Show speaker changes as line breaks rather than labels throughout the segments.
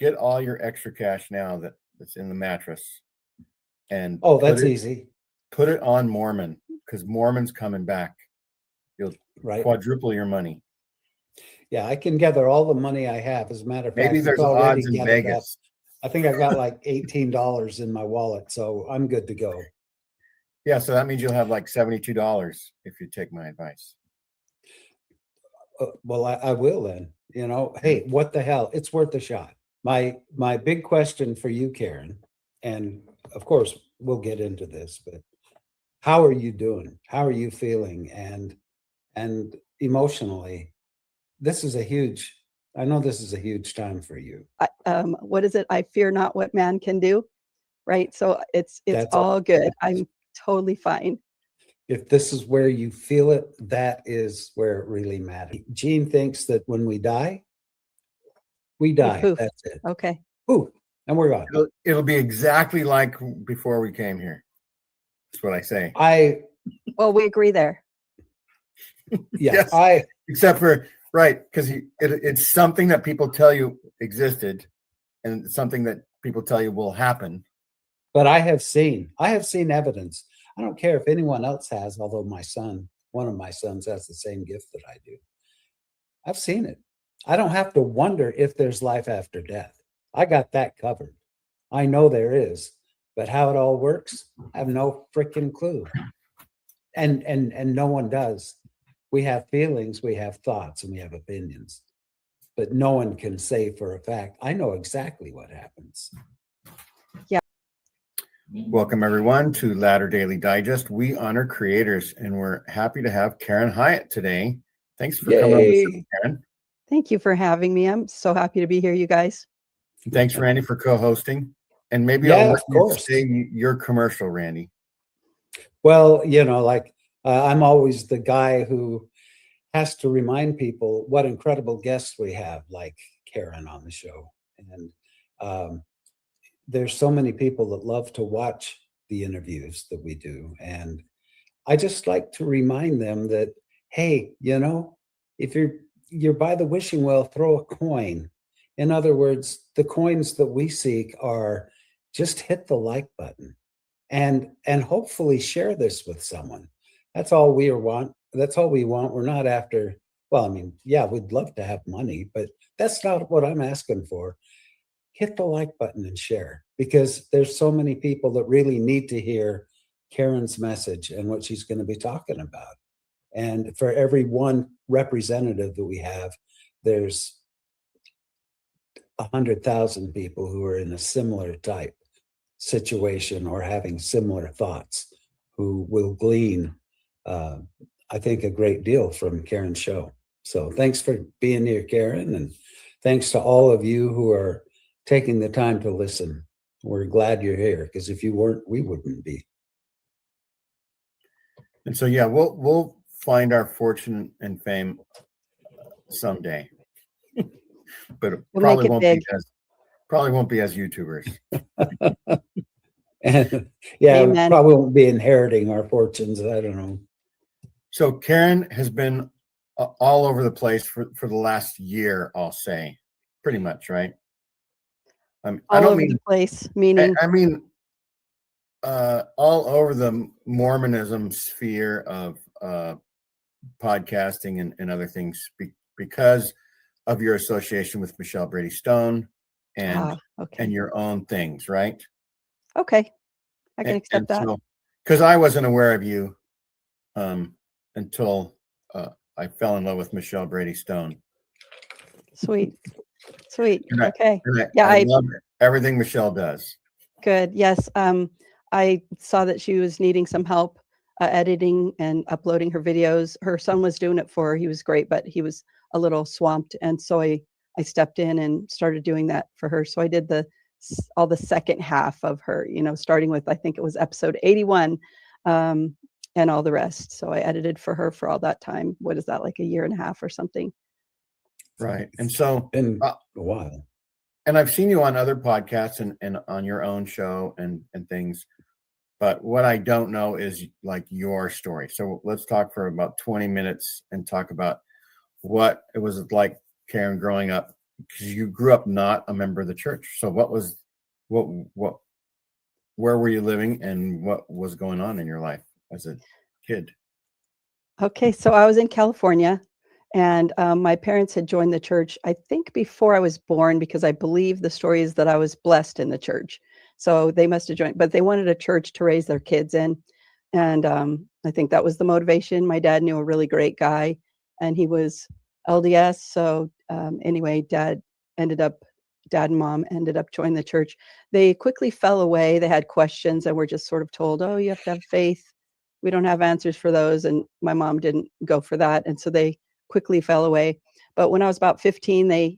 get all your extra cash now that's in the mattress, and
that's easy.
Put it on Mormon, because Mormon's coming back. You'll quadruple your money.
Yeah, I can gather all the money I have. As a matter of fact,
maybe there's odds in Vegas.
I think I've got like $18 in my wallet, so I'm good to go.
Yeah, so that means you'll have like $72 if you take my advice.
Well, I will then. Hey, what the hell? It's worth a shot. My big question for you, Karen, and of course we'll get into this, but how are you doing? How are you feeling? And emotionally, I know this is a huge time for you.
What is it? I fear not what man can do. Right. So it's all good. I'm totally fine.
If this is where you feel it, that is where it really matters. Jean thinks that when we die, we die. That's it.
Okay.
Ooh, and we're gone.
It'll be exactly like before we came here. That's what I say.
Well, we agree there.
Yeah.
Yes, except for because it's something that people tell you existed, and it's something that people tell you will happen.
But I have seen evidence. I don't care if anyone else has, although one of my sons has the same gift that I do. I've seen it. I don't have to wonder if there's life after death. I got that covered. I know there is, but how it all works, I have no freaking clue. And no one does. We have feelings, we have thoughts, and we have opinions, but no one can say for a fact, I know exactly what happens.
Yeah.
Welcome, everyone, to Ladder Daily Digest. We honor creators, and we're happy to have Karen Hyatt today. Thanks for coming on the show, Karen.
Thank you for having me. I'm so happy to be here, you guys.
Thanks, Randy, for co-hosting. And maybe I'll let you say your commercial, Randy.
Well, I'm always the guy who has to remind people what incredible guests we have, like Karen on the show. And there's so many people that love to watch the interviews that we do. And I just like to remind them that, hey, if you're by the wishing well, throw a coin. In other words, the coins that we seek are just hit the like button and hopefully share this with someone. That's all we want. That's all we want. We're not after, we'd love to have money, but that's not what I'm asking for. Hit the like button and share, because there's so many people that really need to hear Karen's message and what she's going to be talking about. And for every one representative that we have, there's 100,000 people who are in a similar type situation or having similar thoughts, who will glean, I think, a great deal from Karen's show. So thanks for being here, Karen. And thanks to all of you who are taking the time to listen. We're glad you're here, because if you weren't, we wouldn't be.
And so, yeah, we'll find our fortune and fame someday, but it probably won't be as YouTubers.
And we probably won't be inheriting our fortunes. I don't know.
So Karen has been all over the place for the last year, I'll say, pretty much, right?
All over the place, meaning
all over the Mormonism sphere of podcasting and other things, because of your association with Michelle Brady Stone and your own things, right?
Okay, I can accept that.
Because I wasn't aware of you until I fell in love with Michelle Brady Stone.
Sweet. Okay.
I love everything Michelle does.
Good. Yes. I saw that she was needing some help editing and uploading her videos. Her son was doing it for her. He was great, but he was a little swamped. And so I stepped in and started doing that for her. So I did all the second half of her, starting with, I think it was episode 81 and all the rest. So I edited for her for all that time. What is that, like a year and a half or something?
Right. And so
in a while.
And I've seen you on other podcasts and on your own show and things. But what I don't know is like your story. So let's talk for about 20 minutes and talk about what it was like, Karen, growing up because you grew up not a member of the church. So what where were you living and what was going on in your life as a kid?
Okay, so I was in California, and my parents had joined the church, I think, before I was born, because I believe the story is that I was blessed in the church. So they must have joined, but they wanted a church to raise their kids in. And I think that was the motivation. My dad knew a really great guy, and he was LDS. So anyway, dad and mom ended up joining the church. They quickly fell away. They had questions and were just sort of told, oh, you have to have faith. We don't have answers for those. And my mom didn't go for that. And so they quickly fell away. But when I was about 15, they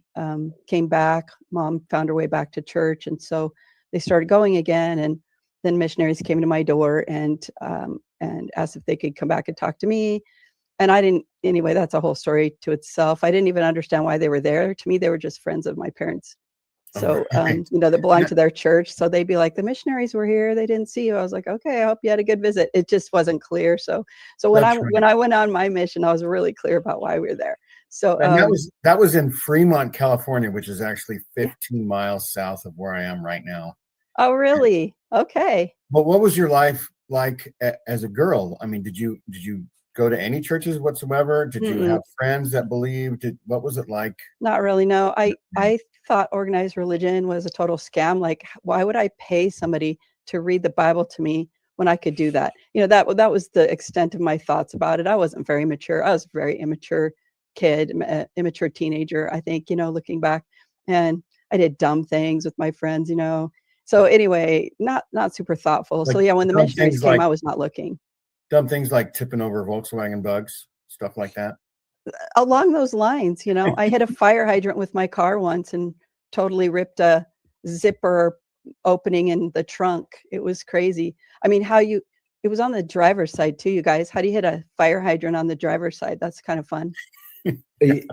came back. Mom found her way back to church. And so they started going again. And then missionaries came to my door and asked if they could come back and talk to me. And I didn't, anyway, that's a whole story to itself. I didn't even understand why they were there. To me, they were just friends of my parents. So,
Right.
that belonged to their church. So they'd be like, the missionaries were here. They didn't see you. I was like, okay, I hope you had a good visit. It just wasn't clear. So when
That's
when
right.
I went on my mission, I was really clear about why we were there. So,
And that was in Fremont, California, which is actually 15 miles south of where I am right now.
oh, really? Okay.
But what was your life like as a girl? I mean, did you go to any churches whatsoever? Did you
Mm-mm,
have friends that believed? What was it like?
not really. No, I thought organized religion was a total scam. Like, why would I pay somebody to read the Bible to me when I could do that? That was the extent of my thoughts about it. I wasn't very mature. I was a very immature kid, immature teenager, I think, looking back. And I did dumb things with my friends. So anyway, not super thoughtful.
Like
So yeah, when the
dumb
missionaries
things
came,
like
I was not looking.
dumb things like tipping over Volkswagen Bugs, stuff like that.
Along those lines, I hit a fire hydrant with my car once and totally ripped a zipper opening in the trunk. It was crazy. I mean, it was on the driver's side too, you guys. How do you hit a fire hydrant on the driver's side? That's kind of fun.
It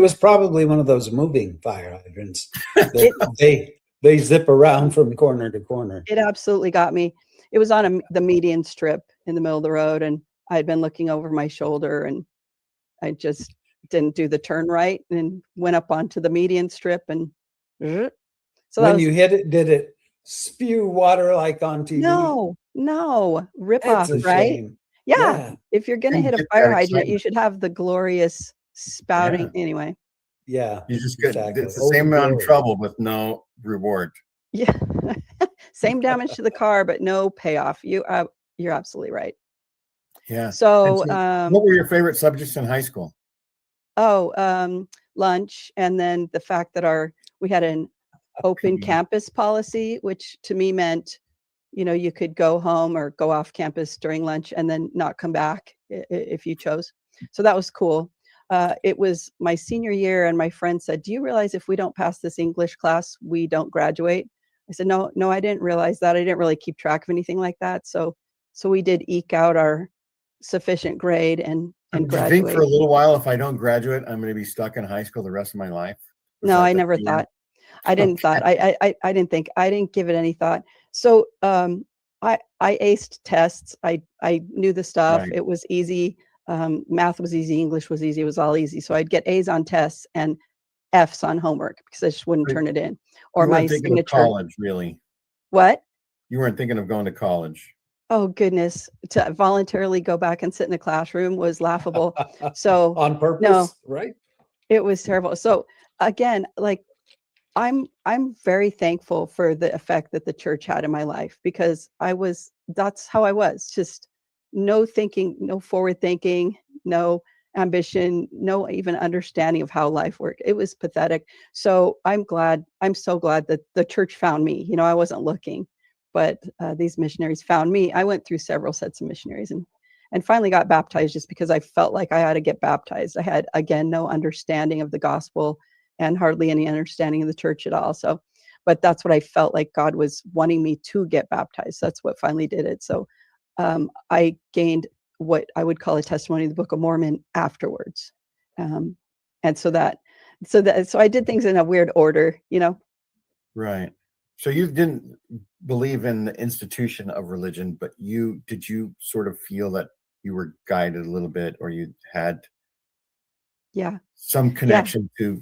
was probably one of those moving fire hydrants
It
that they zip around from corner to corner.
it absolutely got me. It was on the median strip in the middle of the road, and I had been looking over my shoulder, and I just didn't do the turn right and went up onto the median strip, and so that
When
was
you hit it, did it spew water like on TV?
no rip
That's
off,
a
right?
shame.
Yeah,
Yeah,
if you're gonna
And
hit a
get
fire
that
hydrant, you
excitement.
should have the glorious spouting
Yeah.
anyway.
yeah,
You just get
exactly.
it's the
Old
same amount of
glory.
trouble with no reward.
Yeah. Same damage to the car, but no payoff. You're absolutely right.
Yeah. And
So,
so what were your favorite subjects in high school?
lunch, and then the fact that we had an open
PE.
campus policy, which to me meant, you could go home or go off campus during lunch and then not come back if you chose. So that was cool. It was my senior year, and my friend said, "Do you realize if we don't pass this English class, we don't graduate?" I said, "No, no, I didn't realize that. I didn't really keep track of anything like that." So we did eke out our sufficient grade
So
and
do you think for a
graduate.
little while, if I don't graduate, I'm going to be stuck in high school the rest of my life? Was
No,
that
I
the
never
fear?
thought. I didn't
Okay.
thought. I didn't give it any thought. So, I aced tests. I knew the stuff.
Right.
It was easy. Math was easy. English was easy. It was all easy. So I'd get A's on tests and F's on homework because I just wouldn't
So
turn it in, or
you
my
weren't thinking of
signature.
college, really.
What?
You weren't thinking of going to college.
Oh goodness! To voluntarily go back and sit in the classroom was laughable. So
On
no,
purpose, right?
it was terrible. So again, like I'm very thankful for the effect that the church had in my life, because that's how I was, just no thinking, no forward thinking, no ambition, no even understanding of how life worked. It was pathetic. So I'm so glad that the church found me. I wasn't looking, but these missionaries found me. I went through several sets of missionaries and finally got baptized just because I felt like I had to get baptized. I had, again, no understanding of the gospel and hardly any understanding of the church at all. So, but that's what I felt like God was wanting me to get baptized. That's what finally did it. So, I gained what I would call a testimony of the Book of Mormon afterwards. Um, and so I did things in a weird order.
Right. So you didn't believe in the institution of religion, but did you sort of feel that you were guided a little bit, or you had
Yeah.
some
Yeah.
connection to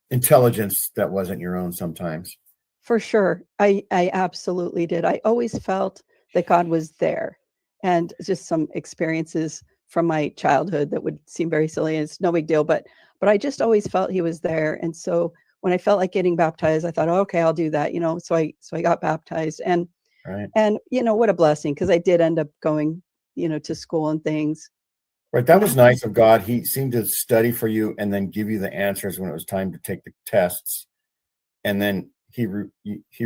intelligence that wasn't your own sometimes.
For sure. I absolutely did. I always felt that God was there, and just some experiences from my childhood that would seem very silly, and it's no big deal, but I just always felt he was there. And so when I felt like getting baptized, I thought, oh, okay, I'll do that, so I got baptized, and
Right.
what a blessing, because I did end up going, to school and things.
Right. That was nice of God. He seemed to study for you and then give you the answers when it was time to take the tests. And then he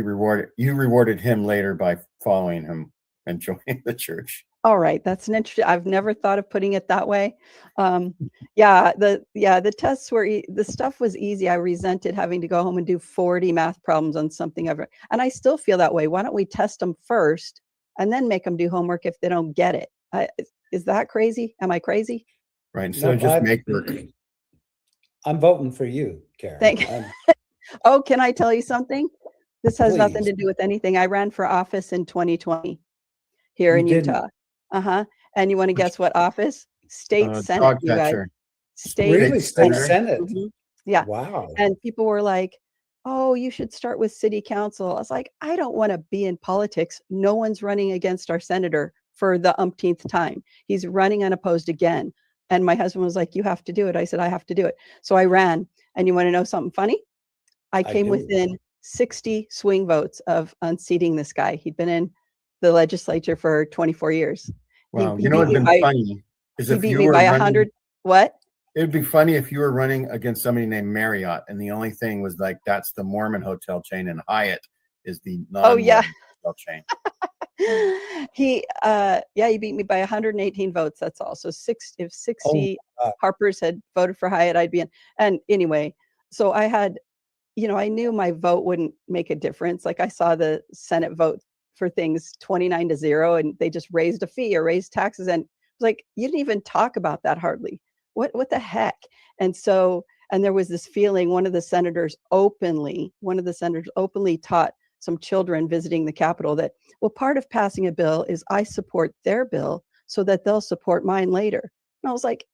rewarded him later by following him and joining the church.
All right. That's an interesting, I've never thought of putting it that way. The tests were, the stuff was easy. I resented having to go home and do 40 math problems on something ever. And I still feel that way. Why don't we test them first and then make them do homework if they don't get it? Is that crazy? Am I crazy?
Right. So just make work.
I'm voting for you, Karen.
Thank you. Oh, can I tell you something? This has nothing to do with anything. I ran for office in 2020 here in Utah. And you want to guess what office? State Senate, you guys.
State Senate.
Mm-hmm. Yeah.
Wow.
And people were like, oh, you should start with city council. I was like, I don't want to be in politics. No one's running against our senator for the umpteenth time. He's running unopposed again. And my husband was like, you have to do it. I said, I have to do it. So I ran. And you want to know something funny? I came within 60 swing votes of unseating this guy. He'd been in the legislature for 24 years.
Wow. You know what'd been funny is if you were
by
running,
100. What?
It'd be funny if you were running against somebody named Marriott, and the only thing was like, that's the Mormon hotel chain, and Hyatt is the non-Mormon hotel chain.
He beat me by 118 votes. That's all. So if 60 Harpers had voted for Hyatt, I'd be in. And anyway, so I had, I knew my vote wouldn't make a difference. Like I saw the Senate vote for things 29-0, and they just raised a fee or raised taxes. And it was like, you didn't even talk about that hardly. What the heck? And there was this feeling, one of the senators openly taught some children visiting the Capitol that, well, part of passing a bill is I support their bill so that they'll support mine later. And I was like,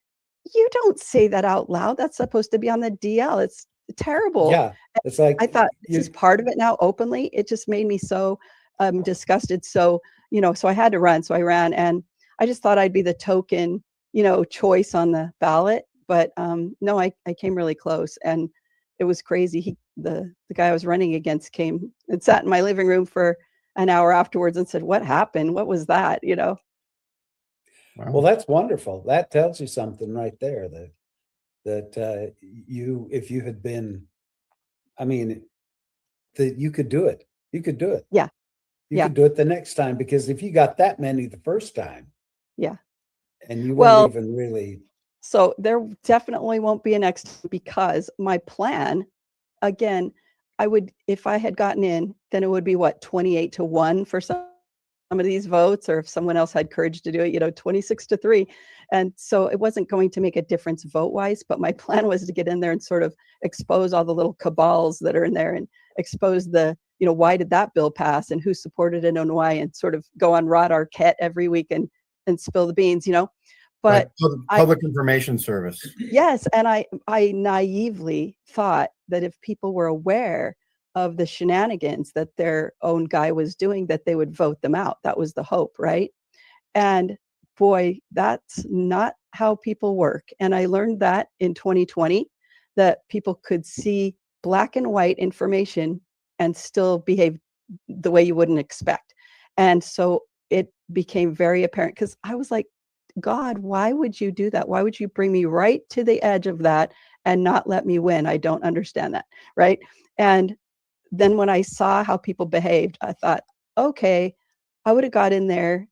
you don't say that out loud. That's supposed to be on the DL. It's terrible.
Yeah. It's like,
I thought this is part of it now openly. It just made me so disgusted. So, so I had to run. So I ran, and I just thought I'd be the token, choice on the ballot. But no, I came really close, and it was crazy. The guy I was running against came and sat in my living room for an hour afterwards and said, what happened? What was that?
Wow.
Well, that's wonderful. That tells you something right there, that if you had been, that you could do it. You could do it.
Yeah.
You could do it the next time, because if you got that many the first time.
Yeah.
And you weren't even really.
So there definitely won't be a next, because my plan, again, if I had gotten in, then it would be 28-1 for some of these votes, or if someone else had courage to do it, 26-3. And so it wasn't going to make a difference vote wise, but my plan was to get in there and sort of expose all the little cabals that are in there, and expose the, why did that bill pass and who supported it and why, and sort of go on Rod Arquette every week and spill the beans, But
public information service.
Yes. And I naively thought that if people were aware of the shenanigans that their own guy was doing, that they would vote them out. That was the hope, right? And boy, that's not how people work. And I learned that in 2020, that people could see black and white information and still behave the way you wouldn't expect. And so it became very apparent, because I was like, God, why would you do that? Why would you bring me right to the edge of that and not let me win? I don't understand that. Right. And then when I saw how people behaved, I thought, okay, I would have got in there,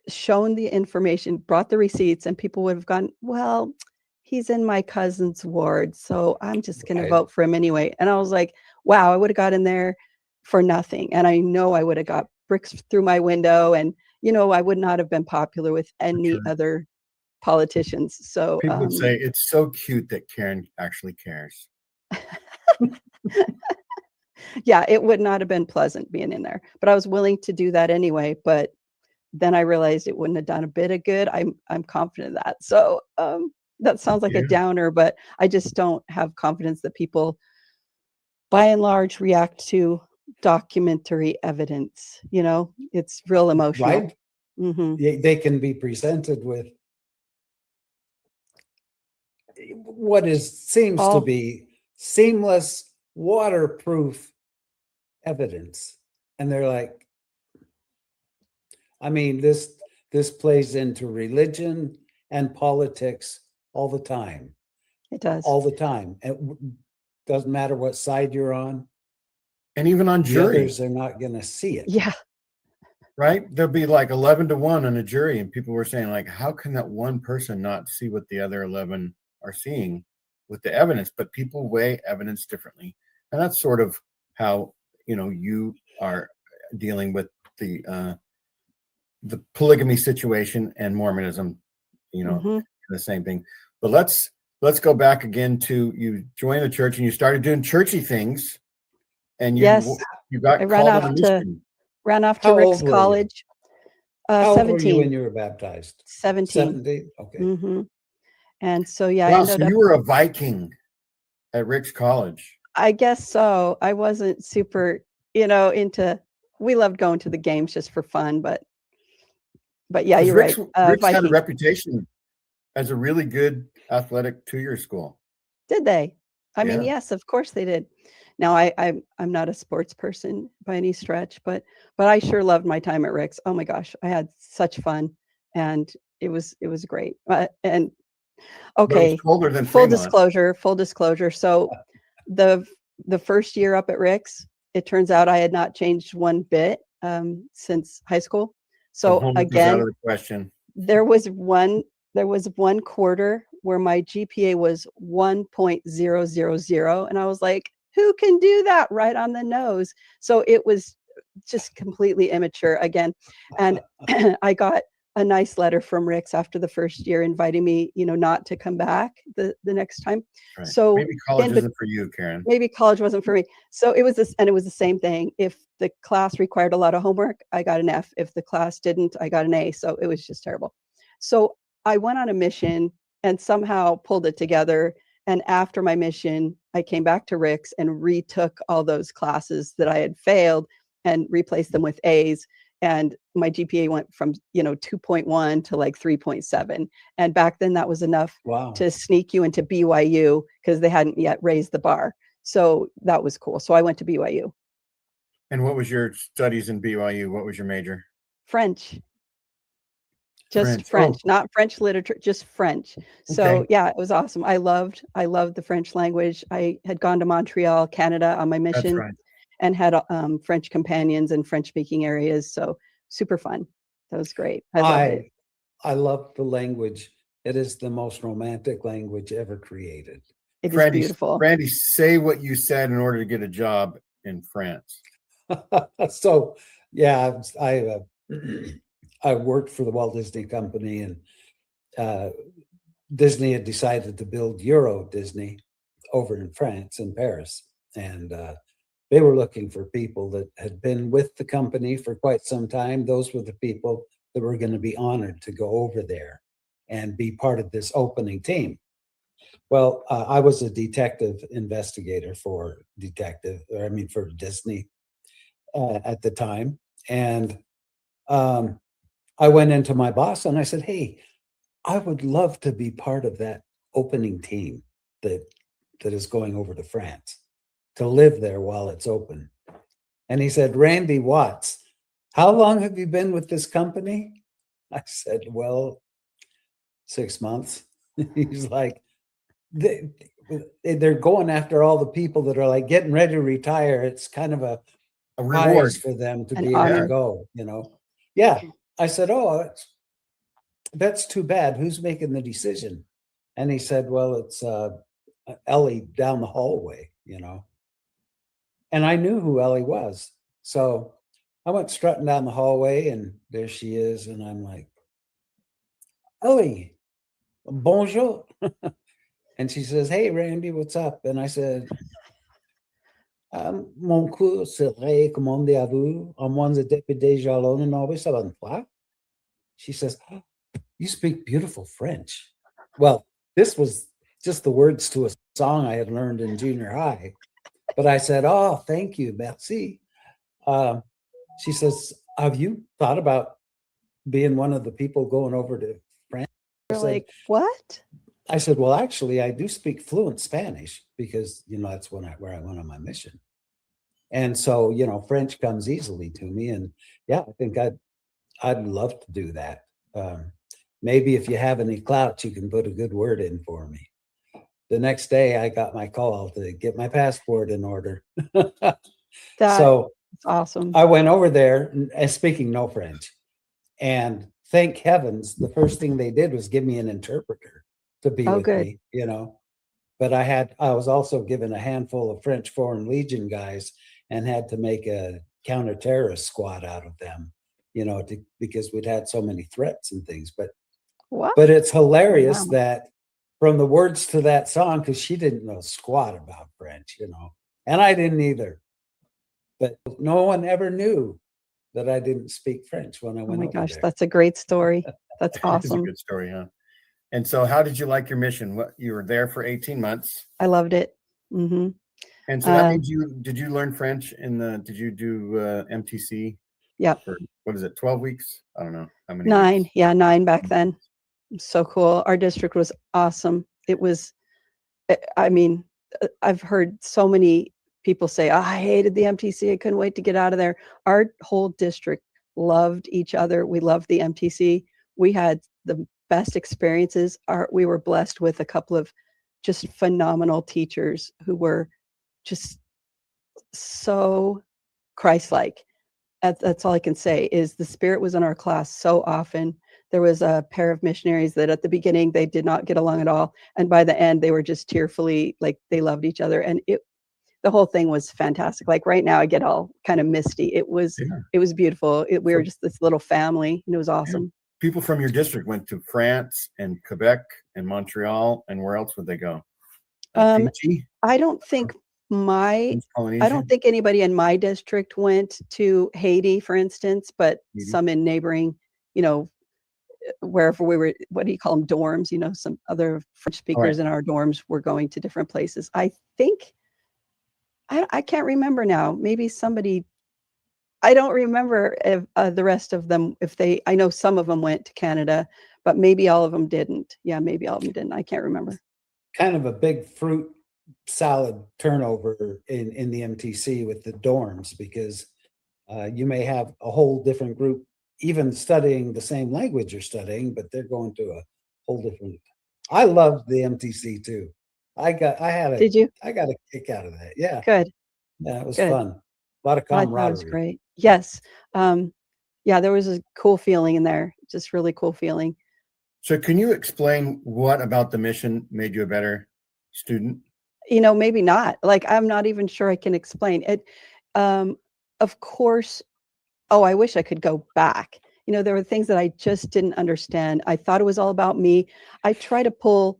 shown the information, brought the receipts, and people would have gone, well, he's in my cousin's ward, so I'm just going to vote for him anyway. And I was like, wow, I would have got in there for nothing. And I know I would have got bricks through my window, and I would not have been popular with any other politicians. So
people would say it's so cute that Karen actually cares.
Yeah, it would not have been pleasant being in there, but I was willing to do that anyway. But then I realized it wouldn't have done a bit of good. I'm confident of that. So that sounds like a
Yeah.
downer, but I just don't have confidence that people, by and large, react to documentary evidence. You know, it's real emotional.
Right?
Hmm.
They can be presented with what seems to
All
be seamless, waterproof evidence. And they're like, I mean, this plays into religion and politics all the time.
it does.
All the time. It doesn't matter what side you're on.
And even on
The
jury,
others are not going to see it.
Yeah.
right? There'll be like 11-1 on a jury, and people were saying, like, how can that one person not see what the other 11 are seeing with the evidence? But people weigh evidence differently. And that's sort of how, you are dealing with the polygamy situation and Mormonism,
Hmm.
the same thing. But let's go back again to you joined the church and you started doing churchy things, and
Yes.
you got
I ran
called on
off
a
to
mission.
How
Rick's
old were you?
college.
How old were you
17.
when you were baptized?
17.
17? Okay.
Hmm. And so, yeah, I
Wow, so
ended up,
you were a Viking at Rick's college.
I guess so. I wasn't super, into, we loved going to the games just for fun, but yeah,
'Cause
you're right.
Rick's had a
Viking.
reputation as a really good athletic 2-year school.
Did they? I mean,
Yeah.
yes, of course they did. Now, I'm not a sports person by any stretch, but I sure loved my time at Rick's. Oh my gosh, I had such fun, and it was great. And
But it was
okay,
colder than
full
Fremont.
disclosure, full disclosure. So the first year up at Rick's, it turns out I had not changed one bit since high school. So
Homework was out
again,
of the question.
there was one quarter where my GPA was 1.000, and I was like, who can do that right on the nose? So it was just completely immature again. And I got a nice letter from Rick's after the first year inviting me, not to come back the next time.
Right.
So
Maybe college
in bet-
isn't for you, Karen.
maybe college wasn't for me. So it was this, and it was the same thing. If the class required a lot of homework, I got an F. If the class didn't, I got an A. So it was just terrible. So I went on a mission and somehow pulled it together. And after my mission, I came back to Rick's and retook all those classes that I had failed and replaced them with A's. And my GPA went from, 2.1 to like 3.7. And back then that was enough
Wow.
to sneak you into BYU because they hadn't yet raised the bar. So that was cool. So I went to BYU.
And what was your studies in BYU? What was your major?
French. Just
French.
French,
Oh,
not French literature, just French. So
okay.
yeah, it was awesome. I loved the French language. I had gone to Montreal, Canada on my
That's
mission
right.
and had French companions in French speaking areas. So super fun. That was great. I loved it.
I love the language. It is the most romantic language ever created.
It is beautiful.
Brandy, say what you said in order to get a job in France.
So yeah, I worked for the Walt Disney Company, and Disney had decided to build Euro Disney over in France, in Paris. And they were looking for people that had been with the company for quite some time. Those were the people that were going to be honored to go over there and be part of this opening team. Well, I was a detective investigator for Disney at the time. And I went into my boss and I said, hey, I would love to be part of that opening team that is going over to France, to live there while it's open. And he said, Randy Watts, how long have you been with this company? I said, well, 6 months. He's like, they're going after all the people that are like getting ready to retire. It's kind of a
reward
prize for them to
An
be able
honor.
to go, Yeah. I said, oh, that's too bad. Who's making the decision? And he said, well, it's Ellie down the hallway, And I knew who Ellie was. So I went strutting down the hallway and there she is. And I'm like, Ellie, bonjour. And she says, hey, Randy, what's up? And I said, mon cours serait commandé à vous, à moins de député jalon and always on. She says, oh, you speak beautiful French. Well, this was just the words to a song I had learned in junior high. But I said, "Oh, thank you, Betsy." She says, "Have you thought about being one of the people going over to France?"
You're like, what?
I said, "Well, actually, I do speak fluent Spanish because, that's where I went on my mission. And so, French comes easily to me. And yeah, I think I'd love to do that. Maybe if you have any clout, you can put a good word in for me." The next day, I got my call to get my passport in order. So
That's awesome.
I went over there speaking no French. And thank heavens, the first thing they did was give me an interpreter to be with
good.
me, But I was also given a handful of French Foreign Legion guys and had to make a counter-terrorist squad out of them, because we'd had so many threats and things. But
What?
it's hilarious
Wow.
that from the words to that song, because she didn't know squat about French, and I didn't either. But no one ever knew that I didn't speak French when I
Oh
went
my
over
gosh,
there.
that's a great story. That's
It's a
awesome.
good story, huh? And so how did you like your mission? What, you were there for 18 months.
I loved it. Mm-hmm.
And so that means did you learn French did you do MTC?
Yep.
For, what is it, 12 weeks? I don't know how many
9.
weeks.
Yeah, 9 back then. So cool. Our district was awesome. It was, I mean, I've heard so many people say, "Oh, I hated the MTC. I couldn't wait to get out of there." Our whole district loved each other. We loved the MTC. We had the best experiences. We were blessed with a couple of just phenomenal teachers who were just so Christ-like. That's all I can say is the Spirit was in our class so often. There was a pair of missionaries that at the beginning, they did not get along at all. And by the end, they were just tearfully, like they loved each other. And the whole thing was fantastic. Like right now I get all kind of misty. It was beautiful. We were just this little family and it was awesome.
People from your district went to France and Quebec and Montreal. And where else would they go? Fiji?
I don't think anybody in my district went to Haiti, for instance, but some in neighboring, wherever we were, what do you call them, dorms, some other French speakers in our dorms were going to different places. I think, I can't remember now, maybe somebody, I don't remember if the rest of them, I know some of them went to Canada, but maybe all of them didn't. Yeah, maybe all of them didn't. I can't remember.
Kind of a big fruit salad turnover in the MTC with the dorms, because you may have a whole different group even studying the same language you're studying, but they're going to a whole different. I loved the MTC too. Did you? I got a kick out of that. Yeah.
Good.
Yeah, it was fun. A lot of camaraderie.
That was great. Yes. Yeah, there was a cool feeling in there. Just really cool feeling.
So can you explain what about the mission made you a better student?
Maybe not. Like, I'm not even sure I can explain it. Of course, I wish I could go back. There were things that I just didn't understand. I thought it was all about me. I try to pull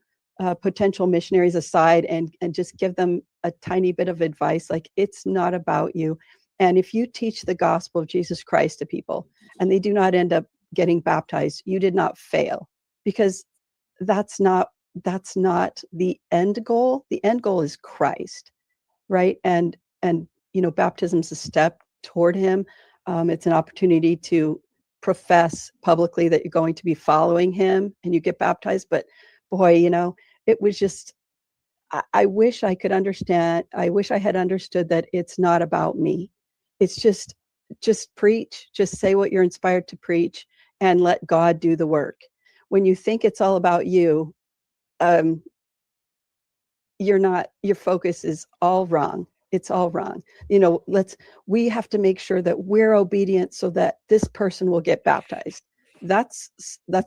potential missionaries aside and just give them a tiny bit of advice. Like, it's not about you. And if you teach the gospel of Jesus Christ to people and they do not end up getting baptized, you did not fail, because that's not the end goal. The end goal is Christ, right? And baptism's a step toward him. It's an opportunity to profess publicly that you're going to be following him and you get baptized. But boy, it was just, I wish I could understand. I wish I had understood that it's not about me. It's just preach, just say what you're inspired to preach and let God do the work. When you think it's all about you, your focus is all wrong. It's all wrong. We have to make sure that we're obedient so that this person will get baptized. That's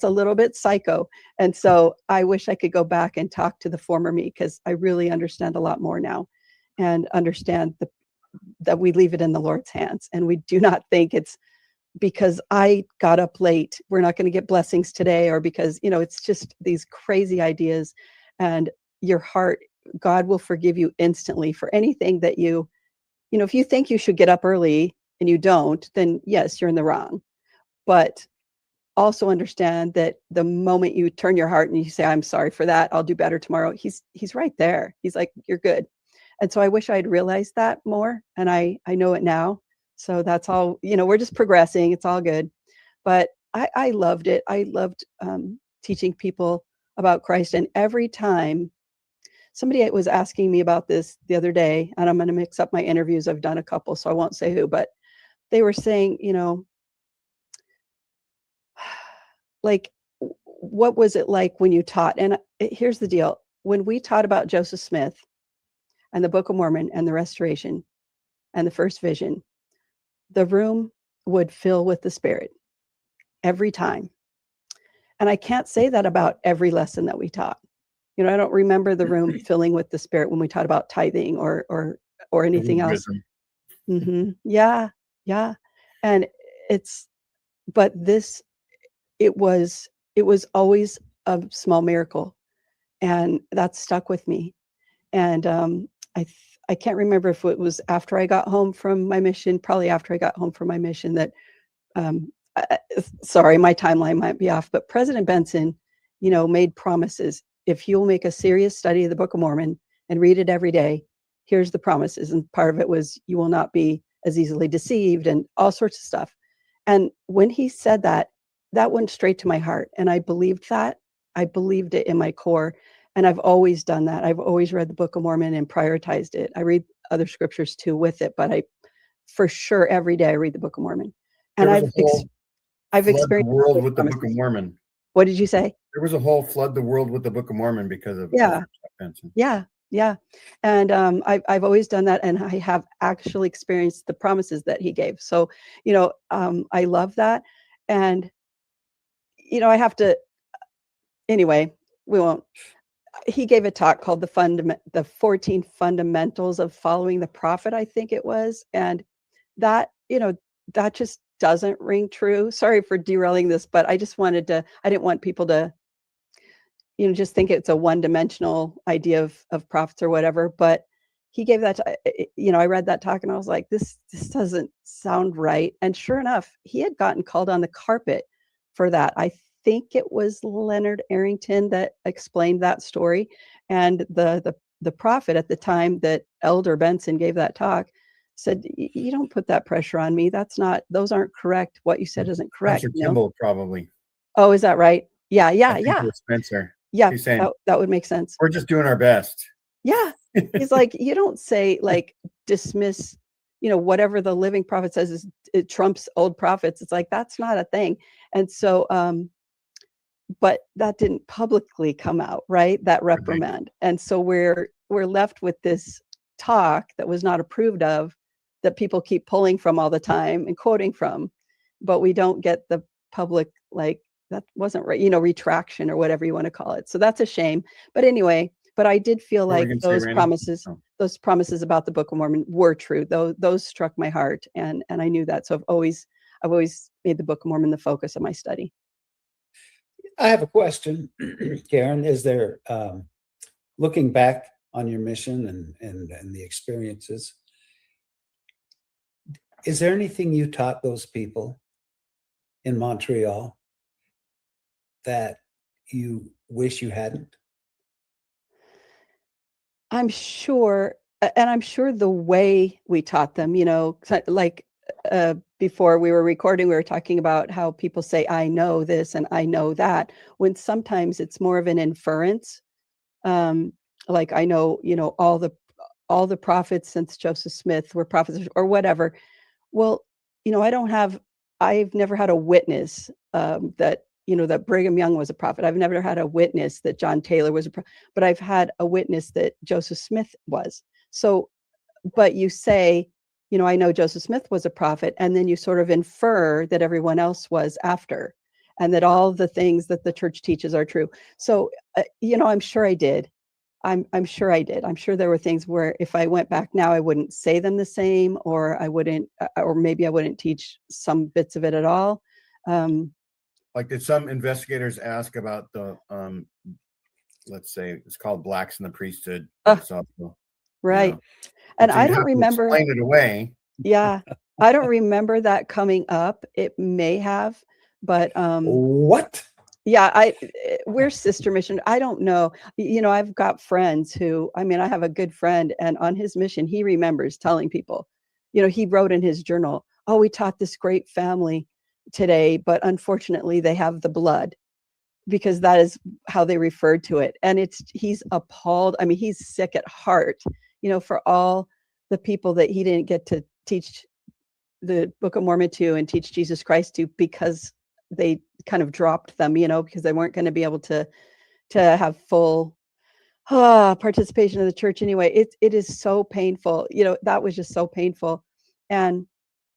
a little bit psycho. And so I wish I could go back and talk to the former me, because I really understand a lot more now and understand that we leave it in the Lord's hands. And we do not think it's because I got up late, we're not going to get blessings today, or because, it's just these crazy ideas. And your heart, God will forgive you instantly for anything that if you think you should get up early and you don't, then yes, you're in the wrong. But also understand that the moment you turn your heart and you say, I'm sorry for that, I'll do better tomorrow, he's right there. He's like, you're good. And so I wish I'd realized that more. And I know it now. So that's all, we're just progressing. It's all good. But I loved it. I loved teaching people about Christ. And every time somebody was asking me about this the other day, and I'm going to mix up my interviews. I've done a couple, so I won't say who, but they were saying, like, what was it like when you taught? And here's the deal. When we taught about Joseph Smith and the Book of Mormon and the Restoration and the first vision, the room would fill with the Spirit every time. And I can't say that about every lesson that we taught. I don't remember the room filling with the Spirit when we taught about tithing or anything else. Yeah. And but this, it was always a small miracle, and that stuck with me. And I can't remember if it was after I got home from my mission, probably after I got home from my mission, that sorry, my timeline might be off, but President Benson, made promises. If you'll make a serious study of the Book of Mormon and read it every day, here's the promises. And part of it was, you will not be as easily deceived and all sorts of stuff. And when he said that, that went straight to my heart. And I believed that. I believed it in my core. And I've always done that. I've always read the Book of Mormon and prioritized it. I read other scriptures too with it, but for sure, every day I read the Book of Mormon. And I've experienced
the world with the Book of Mormon.
What did you say?
There was a whole flood the world with the Book of Mormon because of Benson.
Yeah. And I've always done that, and I have actually experienced the promises that he gave. So, I love that. And, I have to, anyway, we won't. He gave a talk called the 14 Fundamentals of Following the Prophet, I think it was. And that, that just doesn't ring true. Sorry for derailing this, but I just I didn't want people to, just think it's a one-dimensional idea of prophets or whatever. But he gave that, I read that talk and I was like, this doesn't sound right. And sure enough, he had gotten called on the carpet for that. I think it was Leonard Arrington that explained that story. And the prophet at the time that Elder Benson gave that talk said, you don't put that pressure on me. Those aren't correct. What you said isn't correct.
Spencer Kimball, probably.
Oh, is that right? Yeah.
Spencer.
Yeah,
he's saying,
that would make sense.
We're just doing our best.
Yeah. He's like, you don't say, like, dismiss, whatever the living prophet says it trumps old prophets. It's like, that's not a thing. And so, but that didn't publicly come out, right? That reprimand. And so we're left with this talk that was not approved of, that people keep pulling from all the time and quoting from, but we don't get the public, like, that wasn't right, retraction or whatever you want to call it. So that's a shame. But anyway, but I did feel like those promises about the Book of Mormon were true. Those struck my heart, and I knew that. So I've always made the Book of Mormon the focus of my study.
I have a question, Karen. Is there, looking back on your mission and the experiences, is there anything you taught those people in Montreal that you wish you hadn't?
I'm sure, and I'm sure the way we taught them, like before we were recording, we were talking about how people say, I know this and I know that, when sometimes it's more of an inference. Like, I know, all the prophets since Joseph Smith were prophets or whatever. Well, I've never had a witness that Brigham Young was a prophet. I've never had a witness that John Taylor was a prophet, but I've had a witness that Joseph Smith was. So, but you say, I know Joseph Smith was a prophet, and then you sort of infer that everyone else was after, and that all the things that the church teaches are true. So, I'm sure I did. I'm sure I did. I'm sure there were things where if I went back now, I wouldn't say them the same, or I wouldn't, or maybe I wouldn't teach some bits of it at all.
Like, did some investigators ask about the, let's say it's called blacks in the priesthood?
Right. And I don't remember.
Explain it away.
Yeah. I don't remember that coming up. It may have, But
What?
yeah, we're sister mission. I don't know. I've got friends who, I mean, I have a good friend, and on his mission, he remembers telling people, he wrote in his journal, "Oh, we taught this great family today, but unfortunately they have the blood," because that is how they referred to it. And he's appalled. I mean, he's sick at heart, for all the people that he didn't get to teach the Book of Mormon to and teach Jesus Christ to, because they kind of dropped them, because they weren't going to be able to have full participation in the church anyway. It is so painful. That was just so painful. And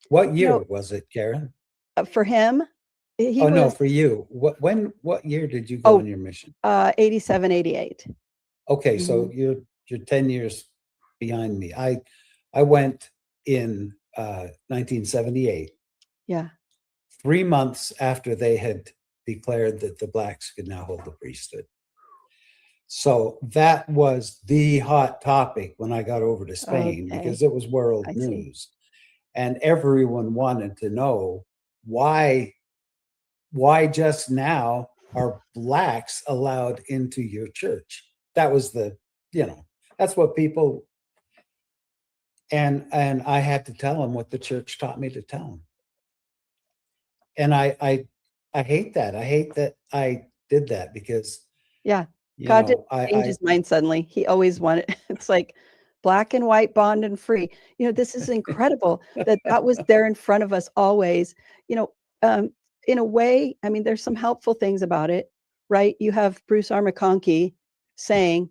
What year was it, Karen?
for him, he
Oh, no,
was,
for you. What year did you go on your mission?
87, 88.
Okay, so you're 10 years behind me. I went in 1978.
Yeah.
3 months after they had declared that the blacks could now hold the priesthood. So that was the hot topic when I got over to Spain, because it was world news. And everyone wanted to know why just now are blacks allowed into your church? That was that's what people, and I had to tell them what the church taught me to tell them. And I hate that. I hate that I did that, because
God didn't change his mind suddenly. He always wanted, it's like black and white, bond and free. This is incredible that was there in front of us always. In a way, I mean, there's some helpful things about it, right? You have Bruce R. McConkie saying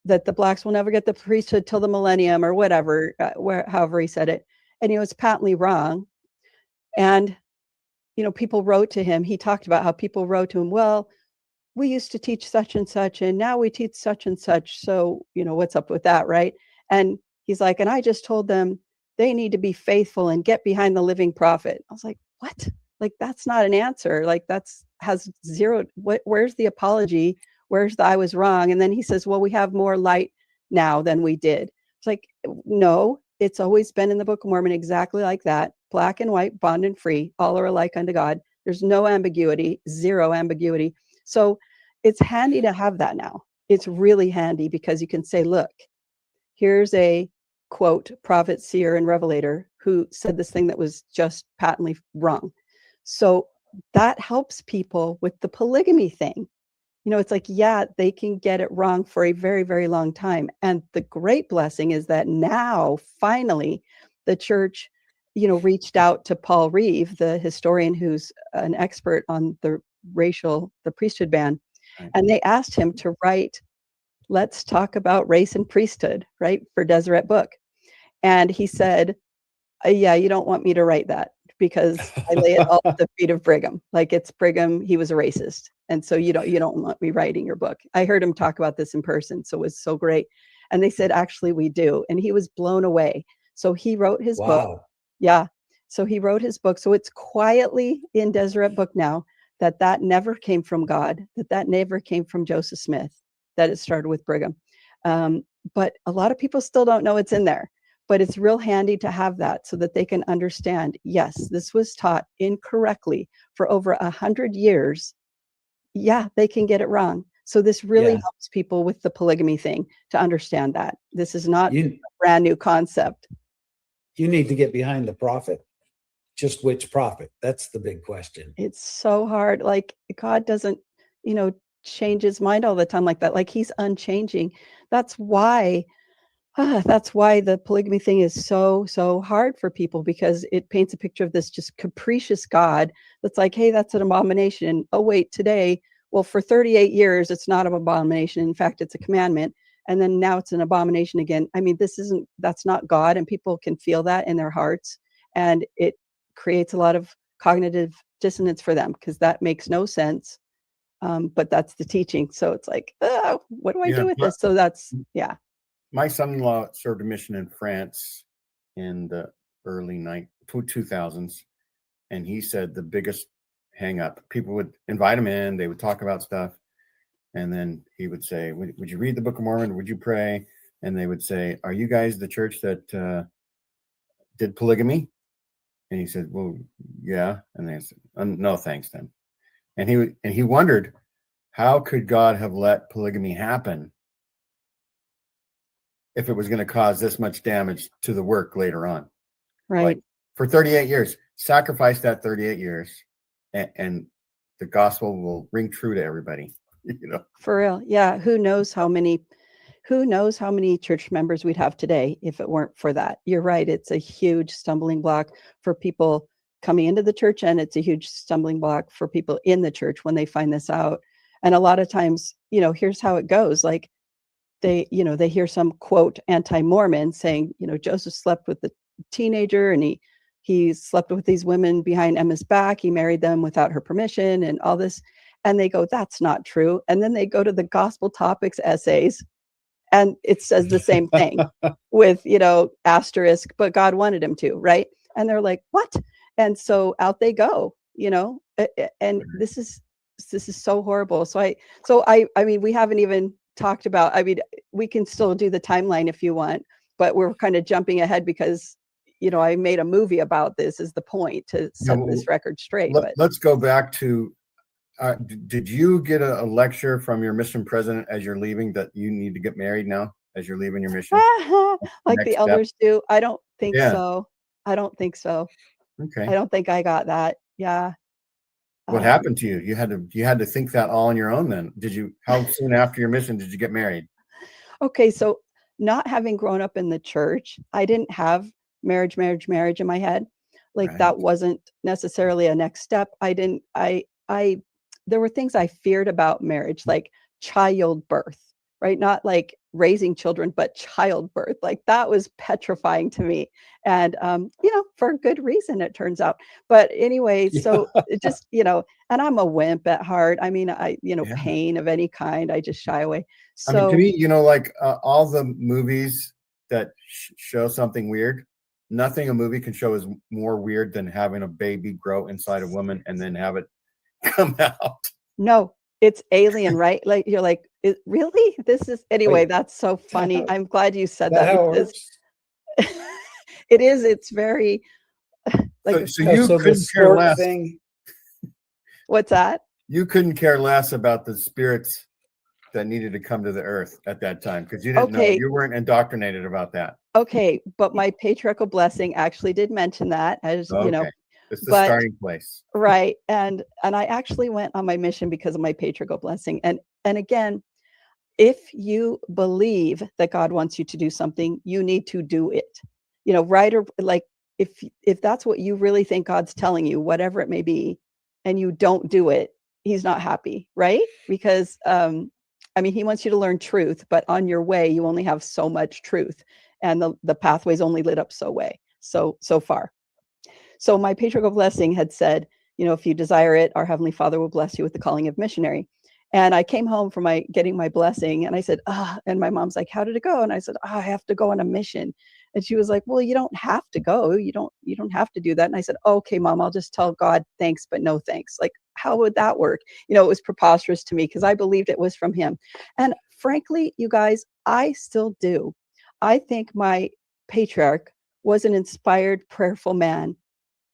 that the blacks will never get the priesthood till the millennium, or whatever, however he said it. And it's patently wrong. And people wrote to him. He talked about how people wrote to him, well, we used to teach such and such, and now we teach such and such. So, what's up with that, right? And he's like, and I just told them they need to be faithful and get behind the living prophet. I was like, what? Like, that's not an answer. Like, has zero, where's the apology? Where's the I was wrong? And then he says, well, we have more light now than we did. It's like, no, it's always been in the Book of Mormon exactly like that. Black and white, bond and free, all are alike unto God. There's no ambiguity, zero ambiguity. So it's handy to have that now. It's really handy, because you can say, look, here's a quote, prophet, seer, and revelator who said this thing that was just patently wrong. So that helps people with the polygamy thing. It's like, yeah, they can get it wrong for a very, very long time. And the great blessing is that now, finally, the church, reached out to Paul Reeve, the historian who's an expert on the priesthood ban. And they asked him to write, let's talk about race and priesthood, right, for Deseret book. And he said, yeah, you don't want me to write that, because I lay it all at the feet of Brigham. Like, it's Brigham, he was a racist. And so you don't want me writing your book. I heard him talk about this in person, so it was so great. And they said, actually, we do. And he was blown away. So he wrote his book. Yeah. So he wrote his book. So it's quietly in Deseret book now, that never came from God, that never came from Joseph Smith, that it started with Brigham. But a lot of people still don't know it's in there. But it's real handy to have that, so that they can understand, yes, this was taught incorrectly for over 100 years. Yeah, they can get it wrong. So this really helps people with the polygamy thing to understand that this is not a brand new concept.
You need to get behind the prophet. Just which prophet? That's the big question.
It's so hard. Like, God doesn't, change his mind all the time like that. Like, he's unchanging. That's why the polygamy thing is so, so hard for people, because it paints a picture of this just capricious God that's like, hey, that's an abomination. Oh, wait, today, well, for 38 years, it's not an abomination. In fact, it's a commandment. And then now it's an abomination again. I mean, that's not God. And people can feel that in their hearts. And it creates a lot of cognitive dissonance for them, because that makes no sense. But that's the teaching. So it's like, what do I do with this? So that's,
My son-in-law served a mission in France in the early 2000s, and he said the biggest hang up, people would invite him in, they would talk about stuff, and then he would say, would you read the Book of Mormon? Would you pray? And they would say, are you guys the church that did polygamy? And he said, well, yeah. And they said, no, thanks then. And he wondered, how could God have let polygamy happen if it was going to cause this much damage to the work later on?
Right.
Like, for 38 years, sacrifice that 38 years, and the gospel will ring true to everybody.
For real. Yeah. Who knows how many church members we'd have today if it weren't for that. You're right. It's a huge stumbling block for people coming into the church, and it's a huge stumbling block for people in the church when they find this out. And a lot of times, here's how it goes. Like they hear some quote anti-Mormon saying, Joseph slept with the teenager, and he slept with these women behind Emma's back. He married them without her permission and all this. And they go, that's not true. And then they go to the gospel topics essays, and it says the same thing with, asterisk, but God wanted him to, right? And they're like, what? And so out they go, and this is so horrible. So I mean, we haven't even talked about, I mean, we can still do the timeline if you want, but we're kind of jumping ahead because, I made a movie about this is the point, to set this record straight.
Let's go back to, did you get a lecture from your mission president as you're leaving that you need to get married now as you're leaving your mission?
Like the elders do? I don't think so. I don't think so.
Okay.
I don't think I got that. Yeah.
What happened to you? You had to think that all on your own then. How soon after your mission did you get married? Okay, so not having grown up in the church, I didn't have marriage in my head. Like Right.
that wasn't necessarily a next step. There were things I feared about marriage, like childbirth, right? Not like raising children, but childbirth. Like that was petrifying to me. And, for good reason, it turns out. But anyway, so it just, and I'm a wimp at heart. I mean, pain of any kind, I just shy away. So
I mean, to me, like all the movies that show something weird, nothing a movie can show is more weird than having a baby grow inside a woman and then have it come out.
No, it's alien, right? Like you're like, really? This is anyway. That's so funny. I'm glad you said that because it is. It's very like.
So you couldn't care less.
What's that?
You couldn't care less about the spirits that needed to come to the earth at that time because you didn't know, you weren't indoctrinated about that.
Okay, but my patriarchal blessing actually did mention that, as
it's the starting place,
right? And I actually went on my mission because of my patriarchal blessing. And again, if you believe that God wants you to do something, you need to do it. Right? Or like if that's what you really think God's telling you, whatever it may be, and you don't do it, He's not happy, right? Because He wants you to learn truth, but on your way, you only have so much truth, and the pathway's only lit up so far. So my patriarchal blessing had said, if you desire it, our Heavenly Father will bless you with the calling of missionary. And I came home from getting my blessing, and I said, and my mom's like, how did it go? And I said, I have to go on a mission. And she was like, well, you don't have to go. You don't have to do that. And I said, okay, Mom, I'll just tell God thanks, but no thanks. Like, how would that work? It was preposterous to me because I believed it was from Him. And frankly, you guys, I still do. I think my patriarch was an inspired, prayerful man.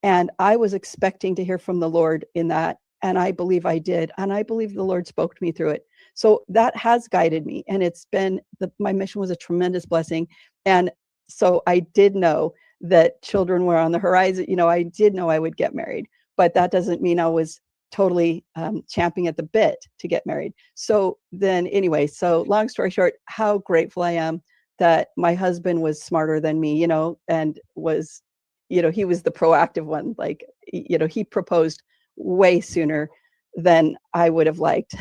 And I was expecting to hear from the Lord in that. And I believe I did. And I believe the Lord spoke to me through it. So that has guided me. And it's been, my mission was a tremendous blessing. And so I did know that children were on the horizon. I did know I would get married. But that doesn't mean I was totally champing at the bit to get married. So then anyway, so long story short, how grateful I am that my husband was smarter than me, and was, he was the proactive one. Like, he proposed way sooner than I would have liked.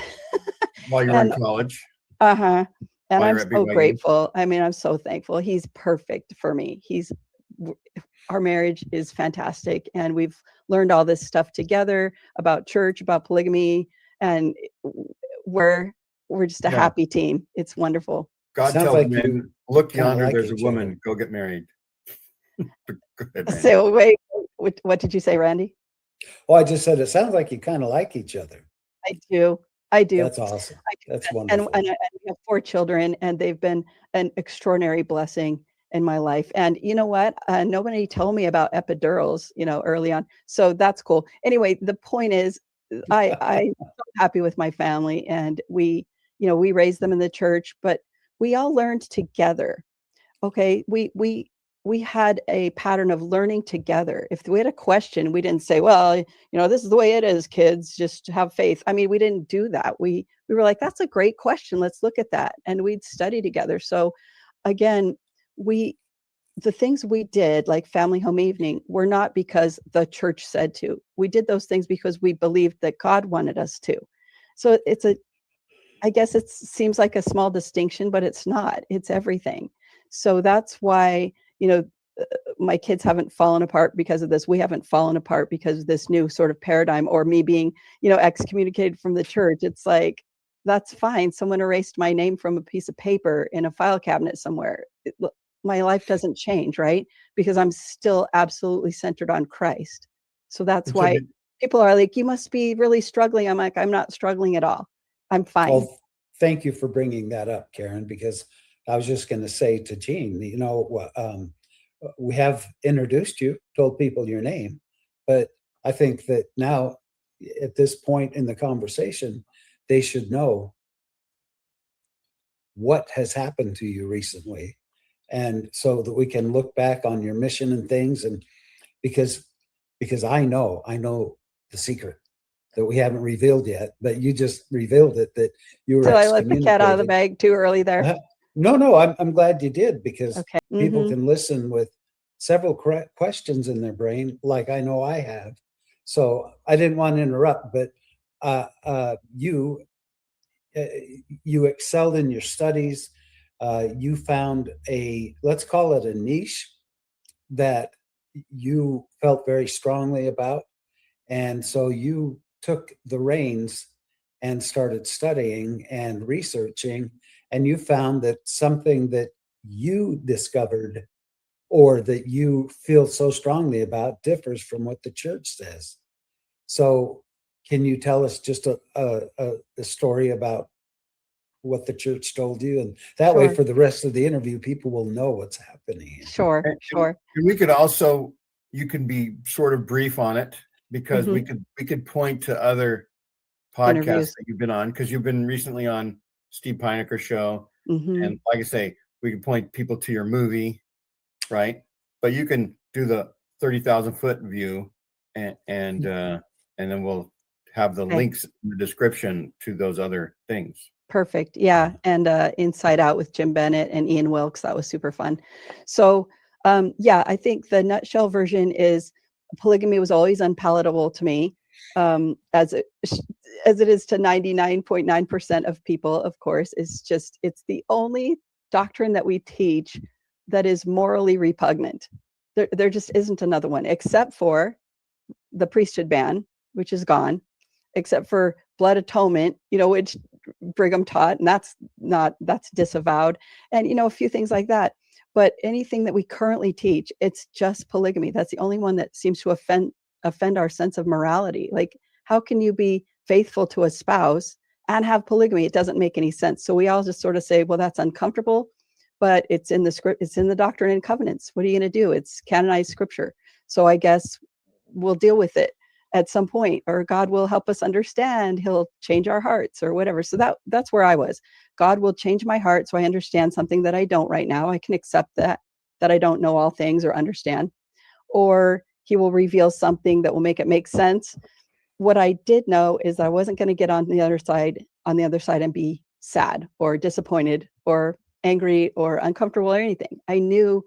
While you were in college.
And I'm so grateful. I mean, I'm so thankful. He's perfect for me. Our marriage is fantastic. And we've learned all this stuff together about church, about polygamy. And we're just a happy team. It's wonderful.
God tells me, look yonder, there's a woman, go get married. Go ahead,
so wait, what did you say, Randy?
Well, I just said, it sounds like you kind of like each other.
I do.
That's awesome. That's wonderful.
And we have 4 children, and they've been an extraordinary blessing in my life. And you know what? Nobody told me about epidurals, early on. So that's cool. Anyway, the point is, I'm so happy with my family, and we raised them in the church, but we all learned together. Okay, we had a pattern of learning together. If we had a question, we didn't say, "Well, this is the way it is, kids. Just have faith." I mean, we didn't do that. We were like, "That's a great question. Let's look at that," and we'd study together. So, again, we the things we did, like family home evening, were not because the church said to. We did those things because we believed that God wanted us to. So I guess it seems like a small distinction, but it's not. It's everything. So that's why, my kids haven't fallen apart because of this. We haven't fallen apart because of this new sort of paradigm, or me being, excommunicated from the church. It's like, that's fine. Someone erased my name from a piece of paper in a file cabinet somewhere. My life doesn't change, right? Because I'm still absolutely centered on Christ. So that's why people are like, "You must be really struggling." I'm like, "I'm not struggling at all. I'm fine."
Well, thank you for bringing that up, Karen, because I was just going to say to Jean, we have introduced you, told people your name, but I think that now at this point in the conversation, they should know what has happened to you recently. And so that we can look back on your mission and things. And because I know the secret that we haven't revealed yet, but you just revealed it, that you were
Did I let the cat out of the
excommunicated.
bag too early there?
No, I'm glad you did, because
Okay.
people
Mhm.
can listen with several questions in their brain, like I know I have. So I didn't want to interrupt, but you excelled in your studies. You found let's call it a niche that you felt very strongly about. And so you took the reins and started studying and researching, and you found that something that you discovered or that you feel so strongly about differs from what the church says. So can you tell us just a story about what the church told you? And that way,
Sure.
for the rest of the interview, people will know what's happening.
Sure.
And we could also, you can be sort of brief on it, because we could point to other podcasts
Interviews.
that you've been on, because you've been recently on Steve Pineker's show.
Mhm.
And like I say, we can point people to your movie, right? But you can do the 30,000-foot view, and then we'll have the
Okay.
links in the description to those other things.
Perfect. Yeah. And Inside Out with Jim Bennett and Ian Wilkes. That was super fun. So, I think the nutshell version is polygamy was always unpalatable to me, as it is to 99.9% of people, of course. It's the only doctrine that we teach that is morally repugnant. There just isn't another one, except for the priesthood ban, which is gone, except for blood atonement, which Brigham taught, and that's disavowed, and a few things like that. But anything that we currently teach, it's just polygamy. That's the only one that seems to offend our sense of morality. Like, how can you be faithful to a spouse and have polygamy? It doesn't make any sense. So we all just sort of say, well, that's uncomfortable, but it's in the script, it's in the Doctrine and Covenants. What are you going to do? It's canonized scripture. So I guess we'll deal with it at some point, or God will help us understand. He'll change our hearts or whatever. So that's where I was. God will change my heart so I understand something that I don't right now. I can accept that I don't know all things or understand, or he will reveal something that will make it make sense. What I did know is I wasn't going to get on the other side and be sad or disappointed or angry or uncomfortable or anything. I knew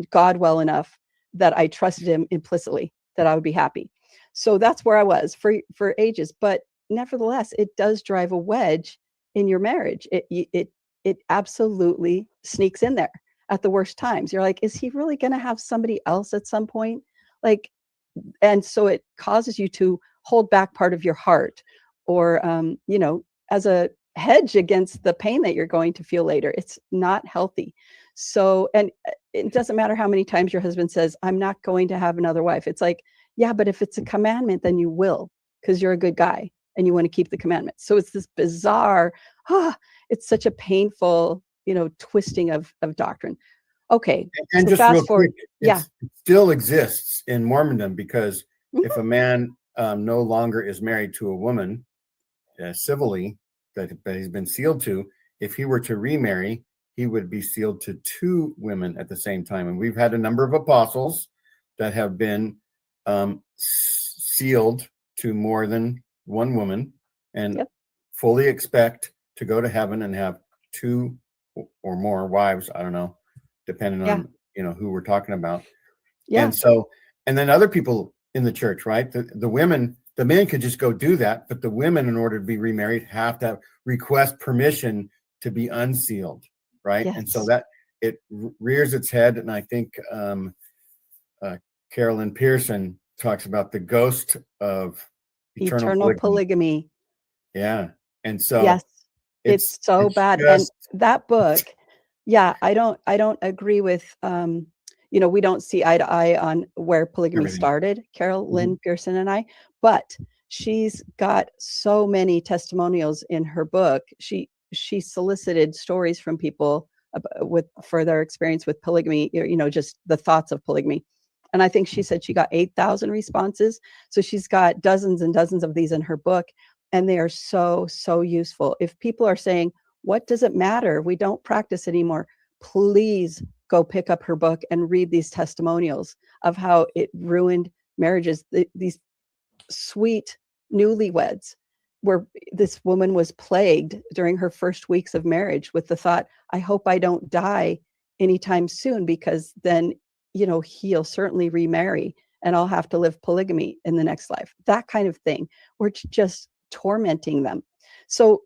God well enough that I trusted him implicitly that I would be happy. So that's where I was for ages. But nevertheless, it does drive a wedge in your marriage. It absolutely sneaks in there at the worst times. You're like, is he really going to have somebody else at some point? Like, and so it causes you to hold back part of your heart, or as a hedge against the pain that you're going to feel later. It's not healthy. So, and it doesn't matter how many times your husband says, I'm not going to have another wife. It's like, yeah, but if it's a commandment, then you will, because you're a good guy and you want to keep the commandments. So it's this bizarre, it's such a painful, twisting of doctrine. Okay.
And
so
just
fast
real
forward.
quick, it still exists in Mormondom, because
Mhm.
if a man no longer is married to a woman civilly that he's been sealed to, if he were to remarry, he would be sealed to two women at the same time. And we've had a number of apostles that have been sealed to more than one woman, and fully expect to go to heaven and have two or more wives. I don't know, depending on who we're talking about. And so, and then other people in the church, right? The women, the men could just go do that, but the women, in order to be remarried, have to request permission to be unsealed, right?
Yes.
And so that it rears its head. And I think Carolyn Pearson talks about the ghost of eternal
polygamy.
Yeah. And so
yes, it's so bad. And that book, I don't agree with we don't see eye to eye on where polygamy started, Carol Lynn Pearson and I, but she's got so many testimonials in her book. She solicited stories from people for their experience with polygamy, just the thoughts of polygamy. And I think she said she got 8,000 responses. So she's got dozens and dozens of these in her book, and they are so, so useful. If people are saying, what does it matter? We don't practice anymore. Please go pick up her book and read these testimonials of how it ruined marriages. These sweet newlyweds, where this woman was plagued during her first weeks of marriage with the thought, I hope I don't die anytime soon, because then, he'll certainly remarry and I'll have to live polygamy in the next life. That kind of thing. We're just tormenting them. So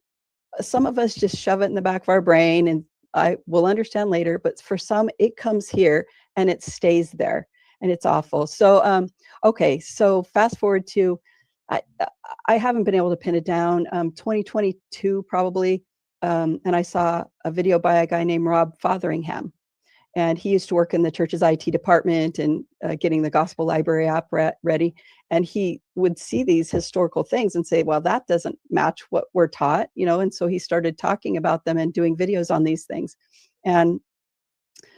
some of us just shove it in the back of our brain, and I will understand later, but for some, it comes here and it stays there, and it's awful. So, okay. So fast forward to, I haven't been able to pin it down, 2022 probably. And I saw a video by a guy named Rob Fotheringham, and he used to work in the church's IT department and getting the gospel library app ready. And he would see these historical things and say, well, that doesn't match what we're taught, and so he started talking about them and doing videos on these things. And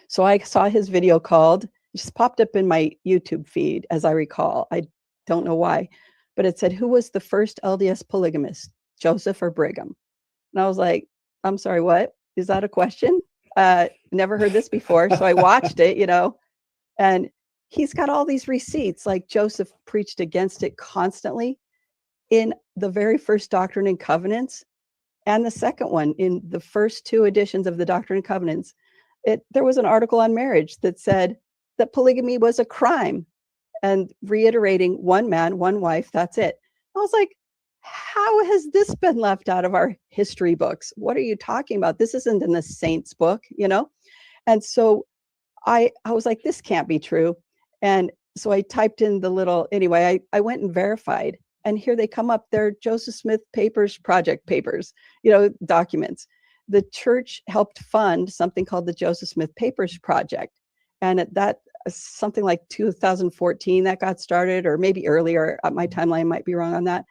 so I saw his video called, it just popped up in my YouTube feed, as I recall. I don't know why, but it said, who was the first LDS polygamist, Joseph or Brigham? And I was like, I'm sorry, what? Is that a question? Never heard this before. So I watched it, and he's got all these receipts, like Joseph preached against it constantly in the very first Doctrine and Covenants, and the second one in the first two editions of the Doctrine and Covenants. There was an article on marriage that said that polygamy was a crime, and reiterating one man, one wife, that's it. I was like, how has this been left out of our history books? What are you talking about? This isn't in the saints book, And so I was like, this can't be true. And so I typed in anyway, I went and verified, and here they come up. They're Joseph Smith Project papers, documents. The church helped fund something called the Joseph Smith Papers Project. And that something like 2014 that got started, or maybe earlier. My timeline might be wrong on that.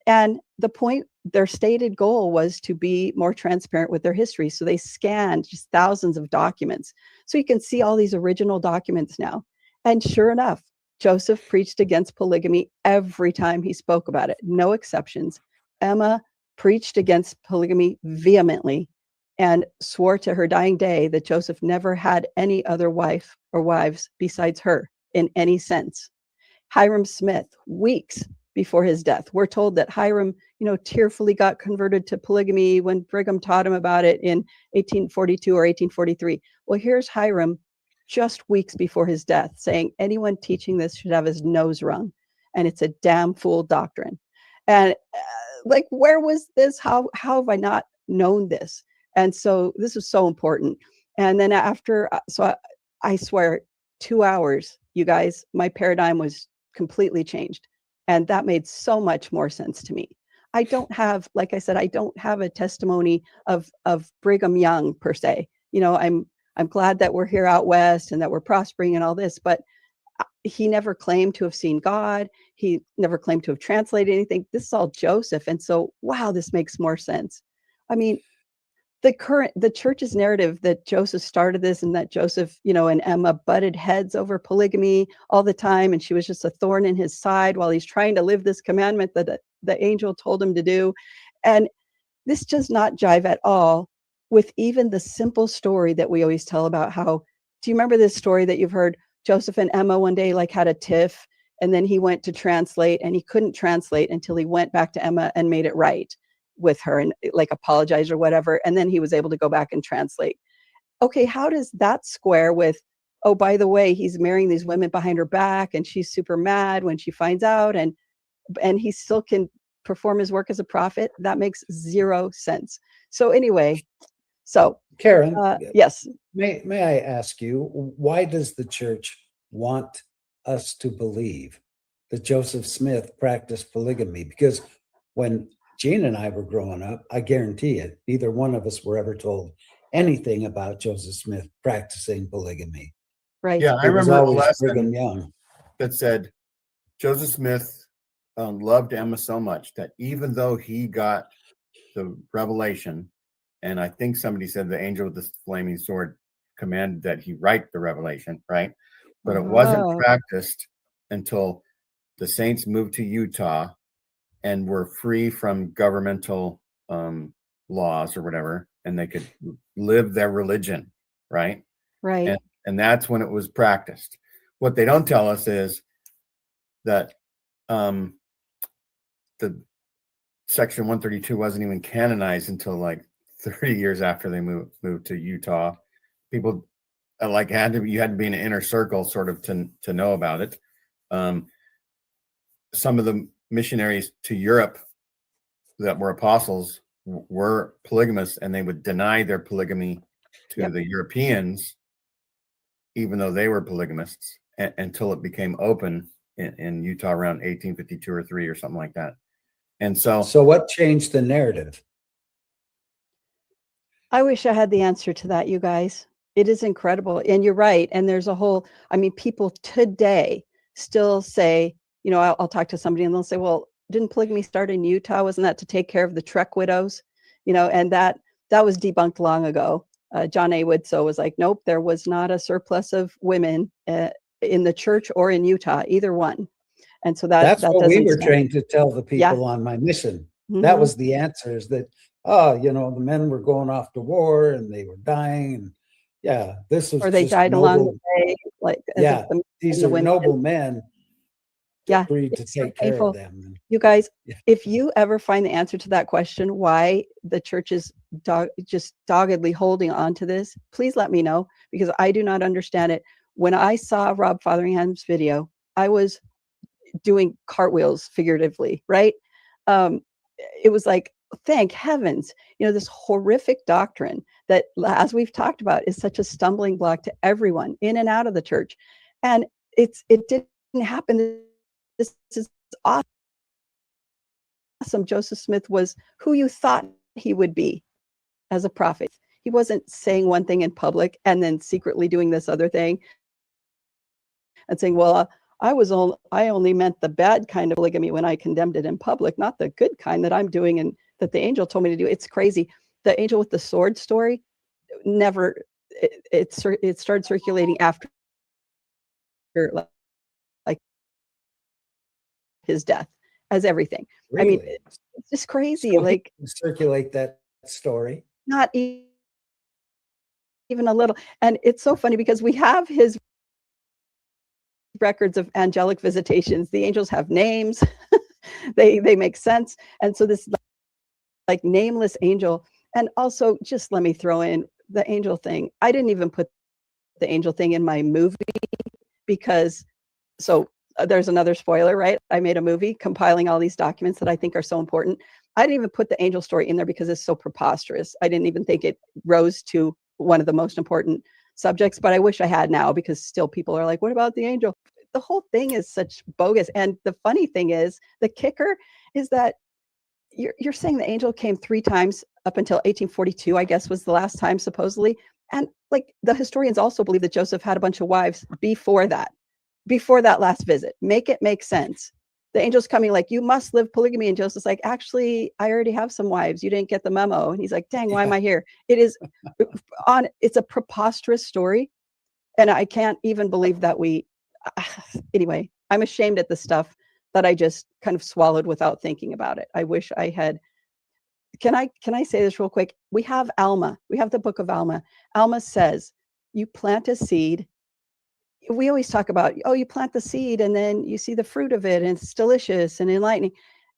And the point, their stated goal was to be more transparent with their history. So they scanned just thousands of documents. So you can see all these original documents now. And sure enough, Joseph preached against polygamy every time he spoke about it, no exceptions. Emma preached against polygamy vehemently and swore to her dying day that Joseph never had any other wife or wives besides her in any sense. Hiram Smith, weeks before his death, we're told that Hiram, tearfully got converted to polygamy when Brigham taught him about it in 1842 or 1843. Well, here's Hiram just weeks before his death saying anyone teaching this should have his nose wrung, and it's a damn fool doctrine. And where was this? How have I not known this? And so this is so important. And then after, I swear, 2 hours, you guys, my paradigm was completely changed. And that made so much more sense to me. I don't have, like I said, I don't have a testimony of Brigham Young per se. I'm glad that we're here out west and that we're prospering and all this, but he never claimed to have seen God. He never claimed to have translated anything. This is all Joseph. And so, wow, this makes more sense. I mean, the church's narrative that Joseph started this, and that Joseph, and Emma butted heads over polygamy all the time, and she was just a thorn in his side while he's trying to live this commandment that the angel told him to do. And this does not jive at all with even the simple story that we always tell about how, do you remember this story that you've heard? Joseph and Emma one day like had a tiff, and then he went to translate, and he couldn't translate until he went back to Emma and made it right with her and like apologized or whatever. And then he was able to go back and translate. Okay, how does that square with, oh, by the way, he's marrying these women behind her back and she's super mad when she finds out, and he still can perform his work as a prophet? That makes zero sense. So anyway,
Karen,
yes.
May I ask you, why does the church want us to believe that Joseph Smith practiced polygamy? Because when Gene and I were growing up, I guarantee it, neither one of us were ever told anything about Joseph Smith practicing polygamy.
Right.
Yeah, I
It was
remember a
always Brigham
lesson
Young.
that said Joseph Smith loved Emma so much that even though he got the revelation, and I think somebody said the angel with the flaming sword commanded that he write the revelation, right? But it wasn't practiced until the saints moved to Utah and were free from governmental laws or whatever, and they could live their religion, right?
Right.
And that's when it was practiced. What they don't tell us is that the Section 132 wasn't even canonized until like 30 years after they moved to Utah. People you had to be in an inner circle sort of to know about it. Some of the missionaries to Europe that were apostles were polygamists, and they would deny their polygamy to the Europeans, even though they were polygamists, until it became open in Utah around 1852 or 3 or something like that. And so
what changed the narrative?
I wish I had the answer to that, you guys. It is incredible. And you're right. And there's a whole, people today still say, I'll talk to somebody and they'll say, well, didn't polygamy start in Utah? Wasn't that to take care of the Trek widows? And that was debunked long ago. John A. Woodsoe was like, nope, there was not a surplus of women in the church or in Utah, either one. And so that's
what we were trained to tell the people on my mission.
Mm-hmm.
That was the answer, is that, the men were going off to war and they were dying. And this was, or they died along the way. Like, these are noble men. Agreed to take care of them.
You guys, if you ever find the answer to that question, why the church is just doggedly holding on to this, please let me know, because I do not understand it. When I saw Rob Fotheringham's video, I was doing cartwheels, figuratively, right? It was like, thank heavens, this horrific doctrine that, as we've talked about, is such a stumbling block to everyone in and out of the church. And it didn't happen. This is awesome. Joseph Smith was who you thought he would be as a prophet. He wasn't saying one thing in public and then secretly doing this other thing and saying, well, I only meant the bad kind of polygamy when I condemned it in public, not the good kind that I'm doing and that the angel told me to do. It's crazy. The angel with the sword story, never, it started circulating after like his death, as everything.
Really?
It's just crazy.
So
like,
circulate that story.
Not even a little. And it's so funny because we have his records of angelic visitations. The angels have names. they make sense. And so this like nameless angel. And also, just let me throw in the angel thing. I didn't even put the angel thing in my movie because, there's another spoiler, right? I made a movie compiling all these documents that I think are so important. I didn't even put the angel story in there because it's so preposterous. I didn't even think it rose to one of the most important subjects, but I wish I had now, because still people are like, what about the angel? The whole thing is such bogus. And the funny thing is, the kicker is that you're saying the angel came 3 times up until 1842, I guess, was the last time, supposedly. And like, the historians also believe that Joseph had a bunch of wives before that last visit. Make it make sense. the angel's coming like, you must live polygamy. And Joseph's like, actually, I already have some wives. You didn't get the memo. And he's like, dang, why am I here? It is it's a preposterous story. And I can't even believe that anyway, I'm ashamed at the stuff that I just kind of swallowed without thinking about it. I wish I had. Can I say this real quick? We have Alma. We have the book of Alma. Alma says, you plant a seed. We always talk about, oh, you plant the seed and then you see the fruit of it and it's delicious and enlightening.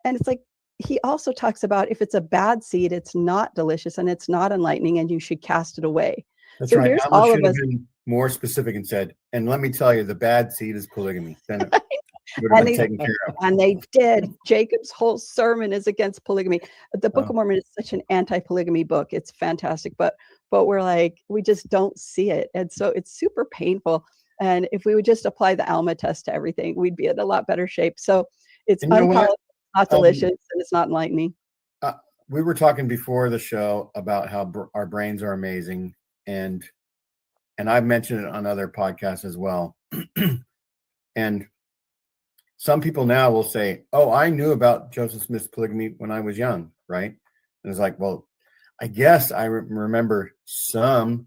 And it's like, he also talks about if it's a bad seed, it's not delicious and it's not enlightening and you should cast it away.
That's
So
right.
here's
Alma
all
should
of
have
us.
been more specific and said, and let me tell you, the bad seed is polygamy. Then it would have
And
been
they,
taken care of.
and they did. Jacob's whole sermon is against polygamy. The Book
Oh.
of Mormon is such an anti-polygamy book. It's fantastic, but we're like, we just don't see it. And so it's super painful. And if we would just apply the Alma test to everything, we'd be in a lot better shape. So it's
And you know what?
unpolished, not delicious, and it's not enlightening.
We were talking before the show about how our brains are amazing, and I've mentioned it on other podcasts as well. And some people now will say, oh, I knew about Joseph Smith's polygamy when I was young, right? And it's like, well, I guess I remember some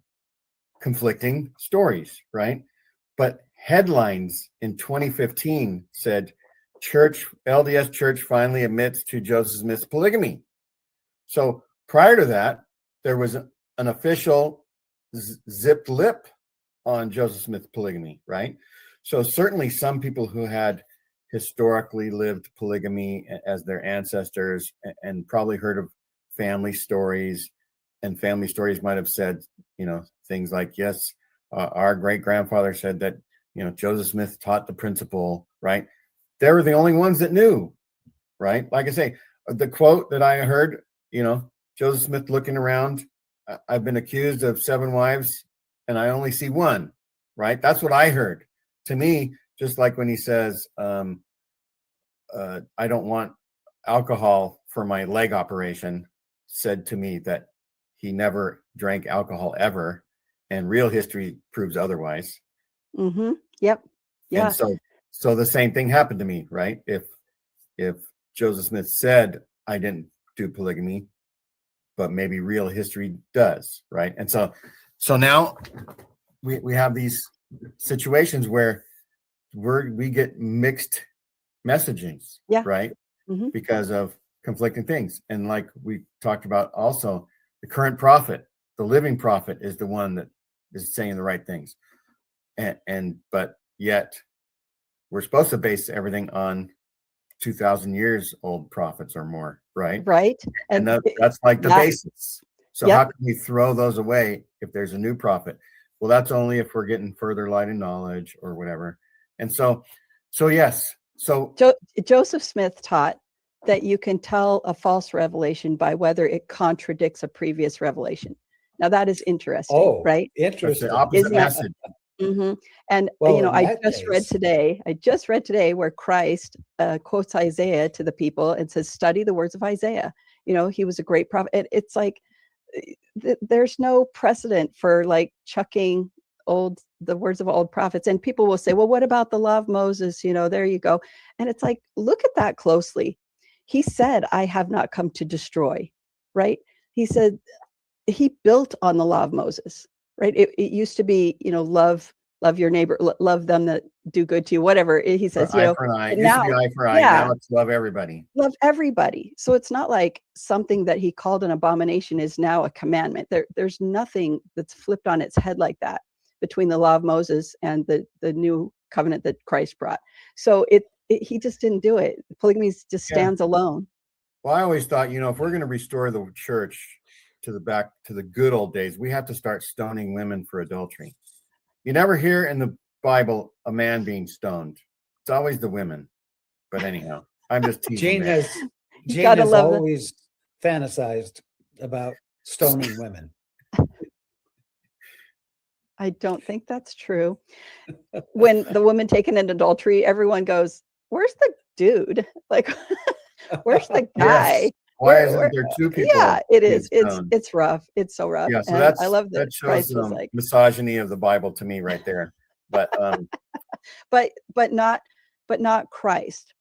conflicting stories, right? But headlines in 2015 said, LDS Church finally admits to Joseph Smith's polygamy. So prior to that, there was an official zipped lip on Joseph Smith's polygamy, right? So certainly some people who had historically lived polygamy as their ancestors and probably heard of family stories, and family stories might have said, things like, yes, our great grandfather said that, Joseph Smith taught the principle, right? They were the only ones that knew, right? Like I say, the quote that I heard, Joseph Smith looking around, I've been accused of 7 wives and I only see one, right? That's what I heard. To me, just like when he says, I don't want alcohol for my leg operation, said to me that he never drank alcohol ever, and real history proves otherwise.
Mm-hmm. Yep. Yeah.
And so the same thing happened to me, right? If Joseph Smith said I didn't do polygamy, but maybe real history does, right? And so now we have these situations where we get mixed messagings,
Yeah.
right?
Mm-hmm.
Because of conflicting things. And like we talked about also, the current prophet, the living prophet, is the one that is saying the right things. But yet we're supposed to base everything on 2,000 years old prophets or more, right?
Right.
And that's like the basis. So
Yep.
how can we throw those away if there's a new prophet? Well, that's only if we're getting further light and knowledge or whatever. And so yes. So
Joseph Smith taught that you can tell a false revelation by whether it contradicts a previous revelation. Now that is interesting, right?
That's
Interesting.
the opposite message.
Mm-hmm. And
Well,
I just read today where Christ quotes Isaiah to the people and says, study the words of Isaiah. He was a great prophet. It's like there's no precedent for like chucking the words of old prophets. And people will say, well, what about the law of Moses? There you go. And it's like, look at that closely. He said, I have not come to destroy, right? He said, he built on the law of Moses, right? It used to be, love your neighbor, love them that do good to you, whatever. He says,
eye for an eye. It used to be eye for eye.
Yeah,
now it's love everybody.
Love everybody. So it's not like something that he called an abomination is now a commandment. There's nothing that's flipped on its head like that between the law of Moses and the new covenant that Christ brought. So he just didn't do it. Polygamy just stands alone.
Well, I always thought, if we're going to restore the church to the good old days, we have to start stoning women for adultery. You never hear in the Bible a man being stoned. It's always the women. But anyhow, I'm just teasing.
Jane has always fantasized about stoning women.
I don't think that's true. When the woman taken in adultery, everyone goes, where's the dude? Like, where's the guy?
Yes. Why isn't there 2 people?
Yeah, it is. It's rough. It's so rough.
Yeah, so
I love
that shows
Christ was like
misogyny of the Bible to me right there. But
but not Christ.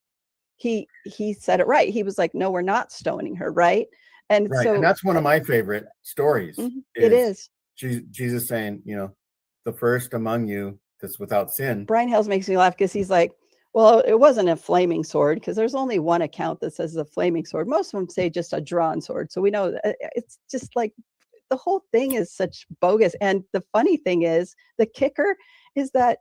he said it right. He was like, no, we're not stoning her, right? And
Right.
so
And that's one of my favorite stories.
it is.
Jesus saying, the first among you that's without sin.
Brian Hales makes me laugh because he's like, well, it wasn't a flaming sword, because there's only one account that says a flaming sword. Most of them say just a drawn sword. So we know it's just like the whole thing is such bogus. And the funny thing is, the kicker is that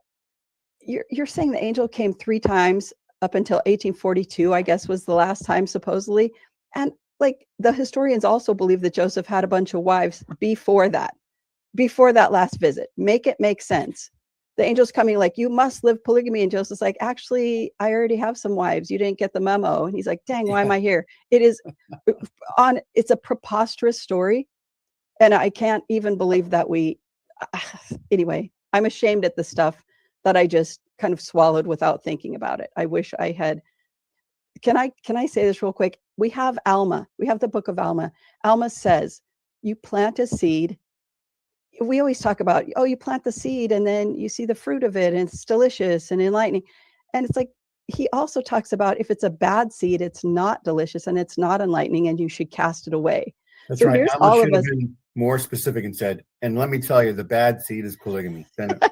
you're saying the angel came 3 times up until 1842, I guess was the last time supposedly. And like the historians also believe that Joseph had a bunch of wives before that last visit. Make it make sense. The angel's coming like, you must live polygamy. And Joseph's like, actually, I already have some wives. You didn't get the memo. And he's like, dang, why am I here? It's a preposterous story. And I can't even believe that anyway, I'm ashamed at the stuff that I just kind of swallowed without thinking about it. I wish I had. Can I say this real quick? We have Alma. We have the Book of Alma. Alma says, you plant a seed. We always talk about, oh, you plant the seed and then you see the fruit of it and it's delicious and enlightening. And it's like, he also talks about if it's a bad seed, it's not delicious and it's not enlightening and you should cast it away.
That's
so
right.
Here's
Alma
all
should
of
have
us.
been more specific and said, and let me tell you, the bad seed is polygamy. Then it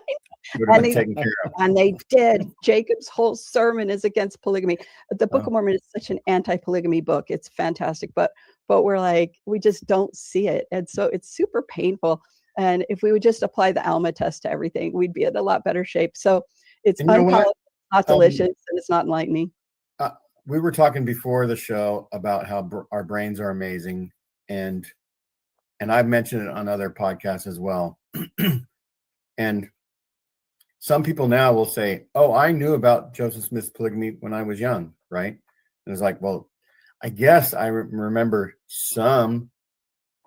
would have
And
been
they,
taken care of.
and they did. Jacob's whole sermon is against polygamy. The Book of Mormon is such an anti-polygamy book. It's fantastic, but we're like, we just don't see it. And so it's super painful. And if we would just apply the Alma test to everything, we'd be in a lot better shape. So it's unpalatable, not delicious, and it's not enlightening.
We were talking before the show about how our brains are amazing. And I've mentioned it on other podcasts as well. And some people now will say, oh, I knew about Joseph Smith's polygamy when I was young, right? And it's like, well, I guess I remember some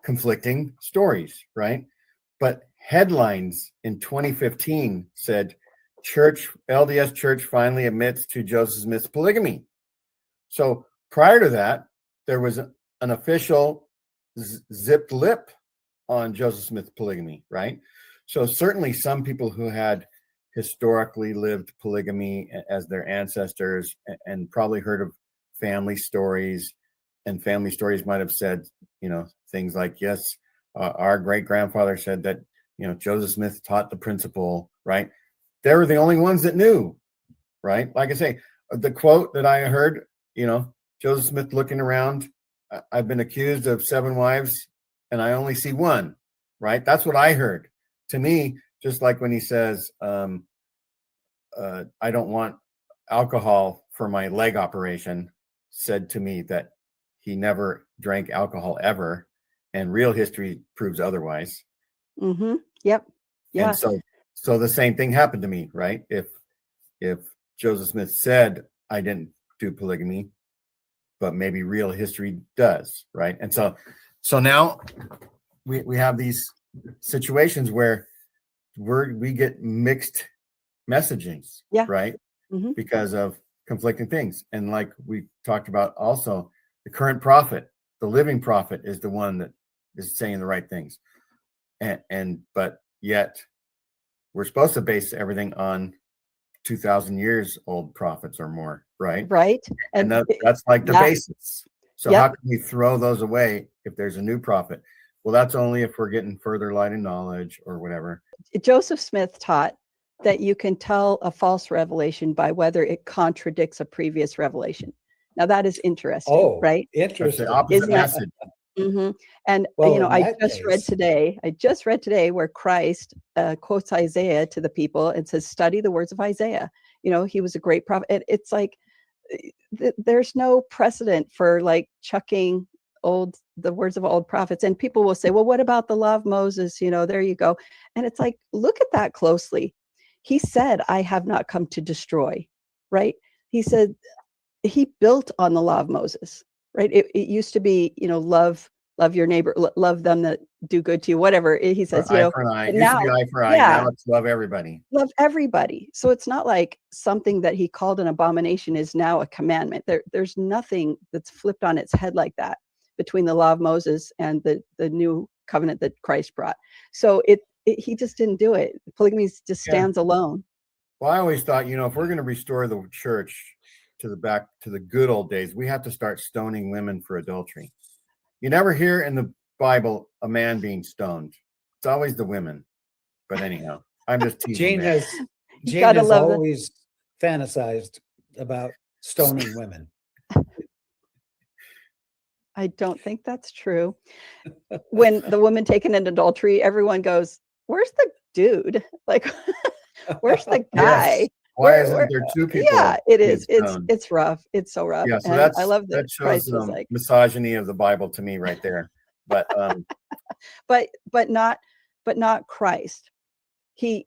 conflicting stories, right? But headlines in 2015 said, LDS Church finally admits to Joseph Smith's polygamy. So prior to that, there was an official zipped lip on Joseph Smith's polygamy, right? So certainly some people who had historically lived polygamy as their ancestors and probably heard of family stories, and family stories might have said, things like, yes, our great grandfather said that, Joseph Smith taught the principle, right? They were the only ones that knew, right? Like I say, the quote that I heard, Joseph Smith looking around, I've been accused of 7 wives and I only see one, right? That's what I heard. To me, just like when he says, I don't want alcohol for my leg operation, said to me that he never drank alcohol ever, and real history proves otherwise.
Mm-hmm. Yep. Yeah.
And so the same thing happened to me, right? If Joseph Smith said I didn't do polygamy, but maybe real history does, right? And so now we have these situations where we get mixed messagings, right?
Mm-hmm.
Because of conflicting things. And like we talked about also, the current prophet, the living prophet, is the one that is saying the right things. But yet we're supposed to base everything on 2,000 years old prophets or more, right?
Right.
And that's like the basis. So how can we throw those away if there's a new prophet? Well, that's only if we're getting further light and knowledge or whatever.
Joseph Smith taught that you can tell a false revelation by whether it contradicts a previous revelation. Now that is interesting, right?
That's
Interesting.
the opposite message.
Mm-hmm. And
I
just read today where Christ quotes Isaiah to the people and says, "Study the words of Isaiah." He was a great prophet. It's like there's no precedent for like chucking the words of old prophets. And people will say, "Well, what about the law of Moses?" There you go. And it's like, look at that closely. He said, "I have not come to destroy," right? He said he built on the law of Moses. Right. It used to be, love your neighbor, love them that do good to you, whatever. He says,
eye for an eye. It used to be eye for eye. Now it's love everybody.
Love everybody. So it's not like something that he called an abomination is now a commandment. There's nothing that's flipped on its head like that between the law of Moses and the new covenant that Christ brought. So he just didn't do it. Polygamy just stands alone.
Well, I always thought, if we're going to restore the church to the good old days. We have to start stoning women for adultery. You never hear in the Bible a man being stoned. It's always the women. But anyhow, I'm just teasing.
Jane has always fantasized about stoning women.
I don't think that's true. When the woman taken in adultery, everyone goes, "Where's the dude? Like, where's the guy?"
Yes. Why isn't there two people?
Yeah, it is. It's rough. It's so rough.
Yeah, so
and I love that
shows
Christ was like
misogyny of the Bible to me right there. But
but not Christ. He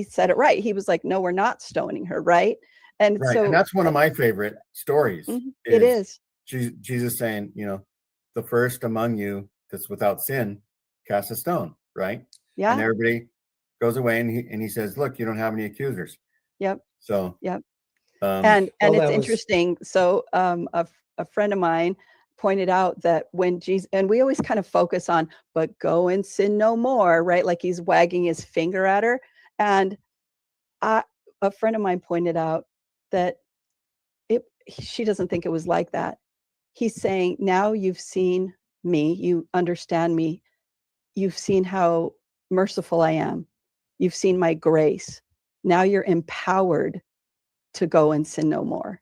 said it right. He was like, "No, we're not stoning her," right? And
right.
so
And that's one of my favorite stories.
It is.
Jesus saying, the first among you that's without sin, cast a stone, right?
Yeah.
And everybody goes away, and he says, "Look, you don't have any accusers."
Yep.
So
yep. And it's interesting. So a friend of mine pointed out that when Jesus, and we always kind of focus on, but go and sin no more, right? Like he's wagging his finger at her. And a friend of mine pointed out that she doesn't think it was like that. He's saying, now you've seen me, you understand me, you've seen how merciful I am, you've seen my grace. Now you're empowered to go and sin no more.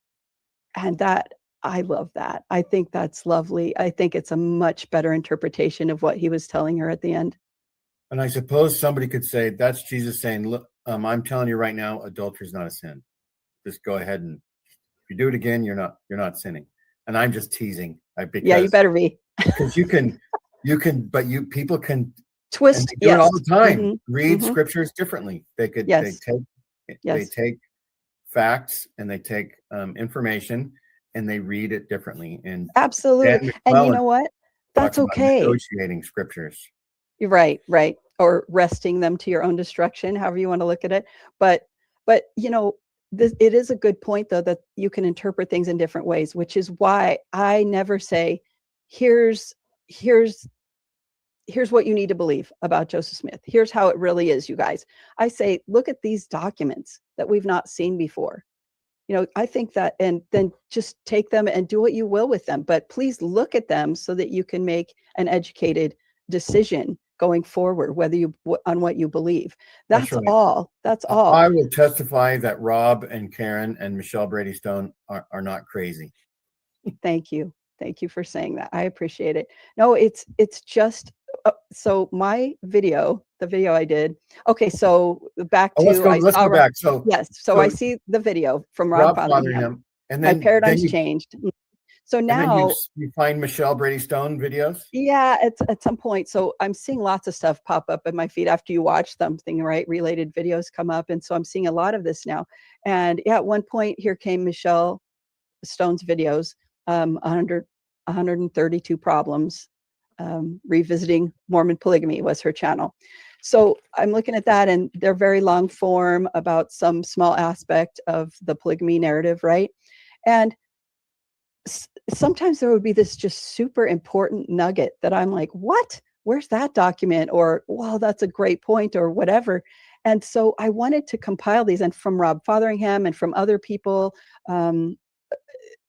And that, I love that. I think that's lovely. I think it's a much better interpretation of what he was telling her at the end.
And I suppose somebody could say, that's Jesus saying, look, I'm telling you right now, adultery is not a sin. Just go ahead, and if you do it again, you're not sinning. And I'm just teasing.
Yeah, you better be.
Because people can
twist.
Do it all the time.
Mm-hmm.
Read scriptures differently. They take facts and they take information and they read it differently. And
absolutely. And you know what? That's okay.
Negotiating scriptures.
You're right. Or wresting them to your own destruction, however you want to look at it. But it is a good point, though, that you can interpret things in different ways, which is why I never say, here's what you need to believe about Joseph Smith. Here's how it really is, you guys. I say, look at these documents that we've not seen before. I think that, and then just take them and do what you will with them. But please look at them so that you can make an educated decision going forward, on what you believe. That's right. all. That's all.
I will testify that Rob and Karen and Michelle Brady Stone are not crazy.
Thank you. Thank you for saying that. I appreciate it. No, it's just, so my video, the video I did. Okay. So back to,
let's go back. So
yes. So I see the video from Rob fathering him.
And then
my paradigm's changed. So now
you find Michelle Brady Stone videos?
Yeah, at some point. So I'm seeing lots of stuff pop up in my feed after you watch something, right? Related videos come up. And so I'm seeing a lot of this now. And yeah, at one point here came Michelle Stone's videos, 132 problems, revisiting Mormon polygamy was her channel. So I'm looking at that, and they're very long form about some small aspect of the polygamy narrative, right? And sometimes there would be this just super important nugget that I'm like, what? Where's that document? Or, wow, that's a great point, or whatever. And so I wanted to compile these, and from Rob Fotheringham and from other people. And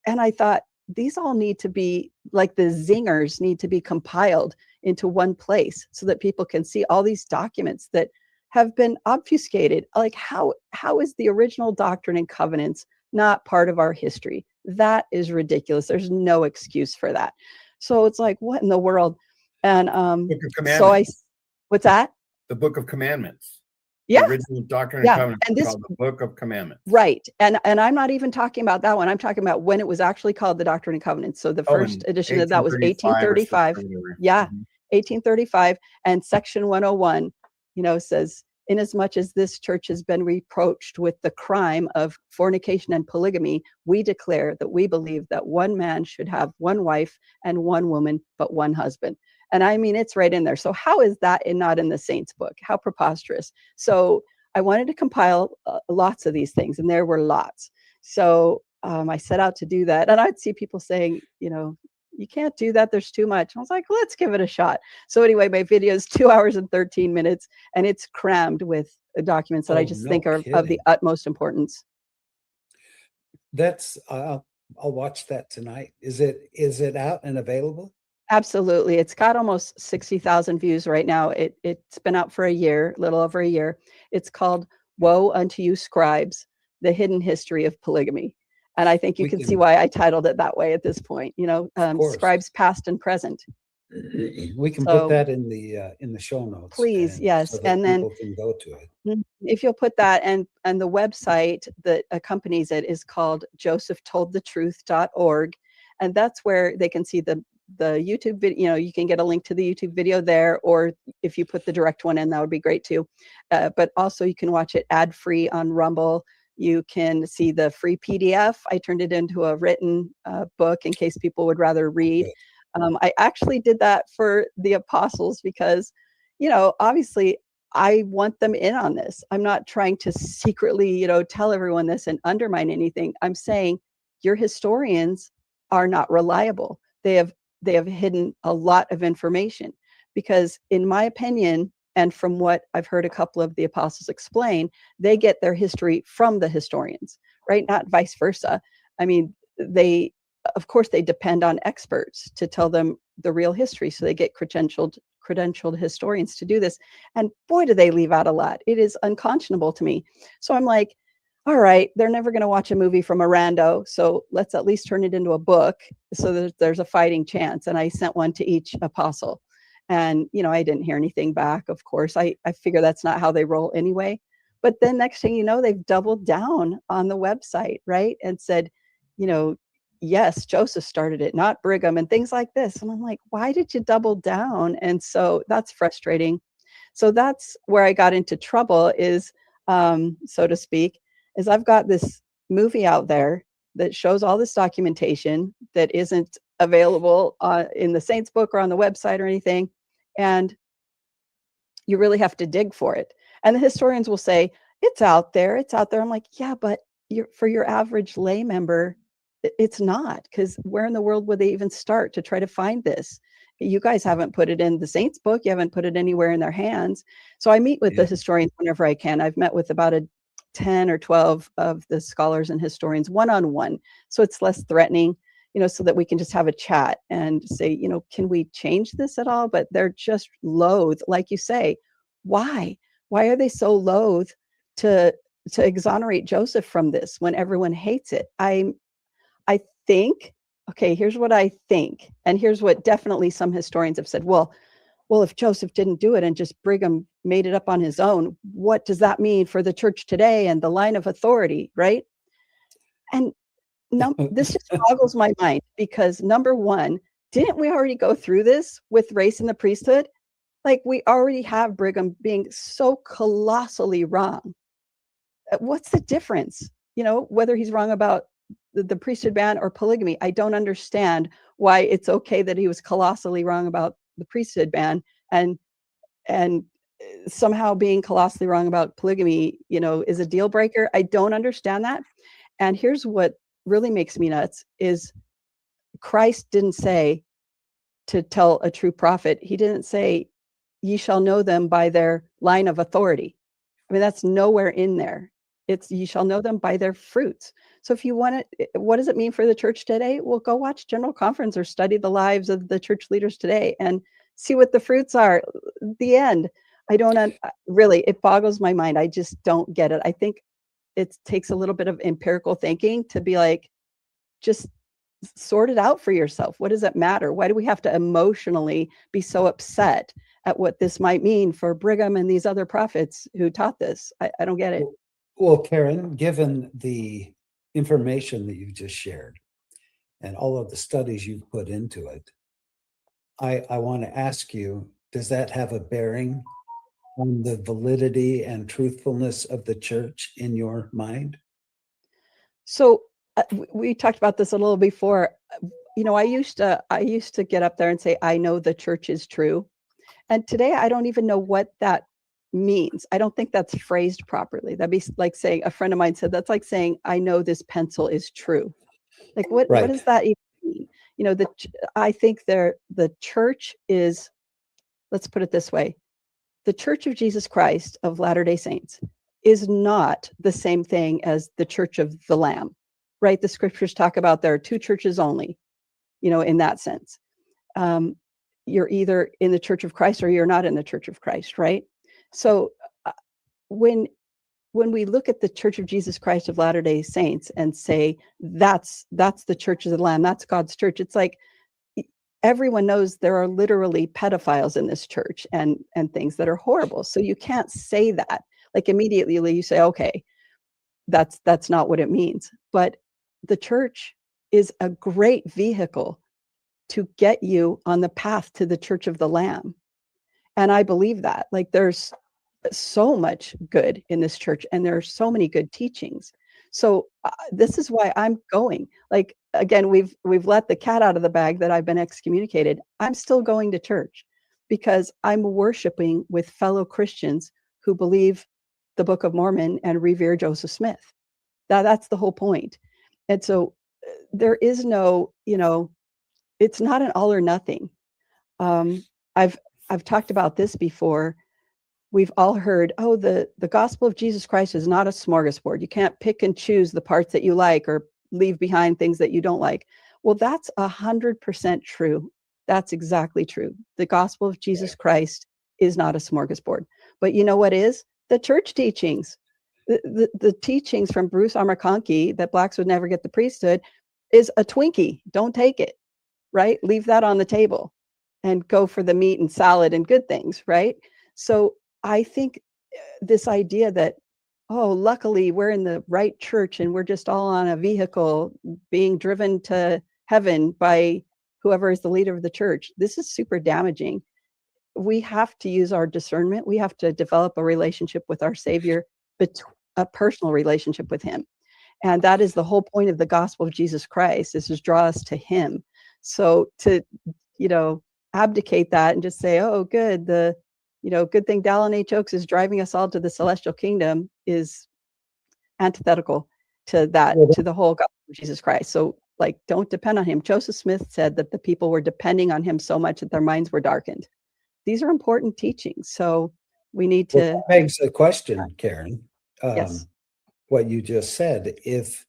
I thought, these all need to be, like the zingers need to be compiled into one place so that people can see all these documents that have been obfuscated. Like how is the original Doctrine and Covenants not part of our history? That is ridiculous. There's no excuse for that. So it's like, what in the world? And what's that?
The Book of Commandments.
Yeah.
The original Doctrine and Covenants, and called the Book of Commandments.
Right. And I'm not even talking about that one. I'm talking about when it was actually called the Doctrine and Covenants. So the first edition of that was 1835. Yeah. 1835. And section 101, says, inasmuch as this church has been reproached with the crime of fornication and polygamy, we declare that we believe that one man should have one wife and one woman, but one husband. And I mean, it's right in there. So how is that not in the Saints book? How preposterous. So I wanted to compile lots of these things, and there were lots. So I set out to do that. And I'd see people saying, you can't do that. There's too much. I was like, let's give it a shot. So anyway, my video is 2 hours and 13 minutes, and it's crammed with documents that I just think are of the utmost importance.
That's I'll watch that tonight. Is it out and available?
Absolutely. It's got almost 60,000 views right now. It's been out for a year, a little over a year. It's called Woe Unto You, Scribes, The Hidden History of Polygamy. And I think you
We
can see
can,
why I titled it that way at this point,
of course.
Scribes past and present.
We can put
So
that in the show notes,
please,
and
yes.
so that
And then
people can go to it.
if you'll put that, and the website that accompanies it is called josephtoldthetruth.org. And that's where they can see the YouTube video. You can get a link to the YouTube video there, or if you put the direct one in, that would be great too. But also you can watch it ad-free on Rumble. You can see the free PDF. I turned it into a written book in case people would rather read. I actually did that for the apostles because, obviously I want them in on this. I'm not trying to secretly, tell everyone this and undermine anything. I'm saying your historians are not reliable. They have hidden a lot of information because, in my opinion, and from what I've heard a couple of the apostles explain, they get their history from the historians, right? Not vice versa. I mean, of course, they depend on experts to tell them the real history. So they get credentialed historians to do this. And boy, do they leave out a lot. It is unconscionable to me. So I'm like, all right, they're never going to watch a movie from a rando. So let's at least turn it into a book so that there's a fighting chance. And I sent one to each apostle. And, I didn't hear anything back. Of course, I figure that's not how they roll anyway. But then next thing you know, they've doubled down on the website, right? And said, yes, Joseph started it, not Brigham, and things like this. And I'm like, why did you double down? And so that's frustrating. So that's where I got into trouble is, so to speak, is I've got this movie out there that shows all this documentation that isn't available in the Saints book or on the website or anything. And you really have to dig for it. And the historians will say, it's out there, it's out there. I'm like, yeah, but for your average lay member, it's not, because where in the world would they even start to try to find this? You guys haven't put it in the Saints book. You haven't put it anywhere in their hands. So I meet with the historians whenever I can. I've met with about 10 or 12 of the scholars and historians one-on-one. So it's less threatening, so that we can just have a chat and say, can we change this at all? But they're just loath, like you say. Why? Why are they so loath to exonerate Joseph from this when everyone hates it? I think, okay, here's what I think. And here's what definitely some historians have said. Well, if Joseph didn't do it and just Brigham made it up on his own, what does that mean for the church today and the line of authority, right? And this just boggles my mind because, number one, didn't we already go through this with race in the priesthood? Like, we already have Brigham being so colossally wrong. What's the difference? Whether he's wrong about the priesthood ban or polygamy, I don't understand why it's okay that he was colossally wrong about the priesthood ban and somehow being colossally wrong about polygamy, is a deal breaker. I don't understand that. And here's what really makes me nuts is Christ didn't say to tell a true prophet. He didn't say, ye shall know them by their line of authority. I mean, that's nowhere in there. It's ye shall know them by their fruits. So if you want to, what does it mean for the church today? Well, go watch General Conference or study the lives of the church leaders today and see what the fruits are. The end. I don't really, it boggles my mind. I just don't get it. I think it takes a little bit of empirical thinking to be like, just sort it out for yourself. What does it matter? Why do we have to emotionally be so upset at what this might mean for Brigham and these other prophets who taught this? I don't get it.
Well, Karen, given the information that you've just shared and all of the studies you've put into it, I want to ask you, does that have a bearing on the validity and truthfulness of the church in your mind?
So we talked about this a little before. I used to get up there and say, I know the church is true. And today I don't even know what that means. I don't think that's phrased properly. That'd be like saying, a friend of mine said, that's like saying, I know this pencil is true. Like, what does that even mean? I think the church is, let's put it this way. The Church of Jesus Christ of Latter-day Saints is not the same thing as the Church of the Lamb. right? The scriptures talk about there are two churches only, in that sense. You're either in the Church of Christ or you're not in the Church of Christ, right? So when we look at the Church of Jesus Christ of Latter-day Saints and say that's the Church of the Lamb, that's God's church, it's like everyone knows there are literally pedophiles in this church and things that are horrible. So you can't say that. Like immediately you say, okay, that's not what it means. But the church is a great vehicle to get you on the path to the Church of the Lamb. And I believe that. Like there's so much good in this church and there are so many good teachings. So this is why I'm going. Like again, we've let the cat out of the bag that I've been excommunicated. I'm still going to church because I'm worshiping with fellow Christians who believe the Book of Mormon and revere Joseph Smith. That's the whole point. And so there is no, it's not an all or nothing. I've talked about this before. We've all heard, oh, the gospel of Jesus Christ is not a smorgasbord. You can't pick and choose the parts that you like or leave behind things that you don't like. Well, that's 100% true. That's exactly true. The gospel of Jesus Christ is not a smorgasbord. But you know what is? The church teachings. The teachings from Bruce R. McConkie that blacks would never get the priesthood is a Twinkie. Don't take it, right? Leave that on the table and go for the meat and salad and good things, right? So I think this idea that, oh, luckily we're in the right church and we're just all on a vehicle being driven to heaven by whoever is the leader of the church, this is super damaging. We have to use our discernment. We have to develop a relationship with our Savior, a personal relationship with him. And that is the whole point of the gospel of Jesus Christ, is to draw us to him. So to, abdicate that and just say, oh, good, good thing Dallin H. Oaks is driving us all to the celestial kingdom is antithetical to that, to the whole gospel of Jesus Christ. So like, don't depend on him. Joseph Smith said that the people were depending on him so much that their minds were darkened. These are important teachings. So we need to.
Well, that begs the question, Karen.
Yes.
What you just said, if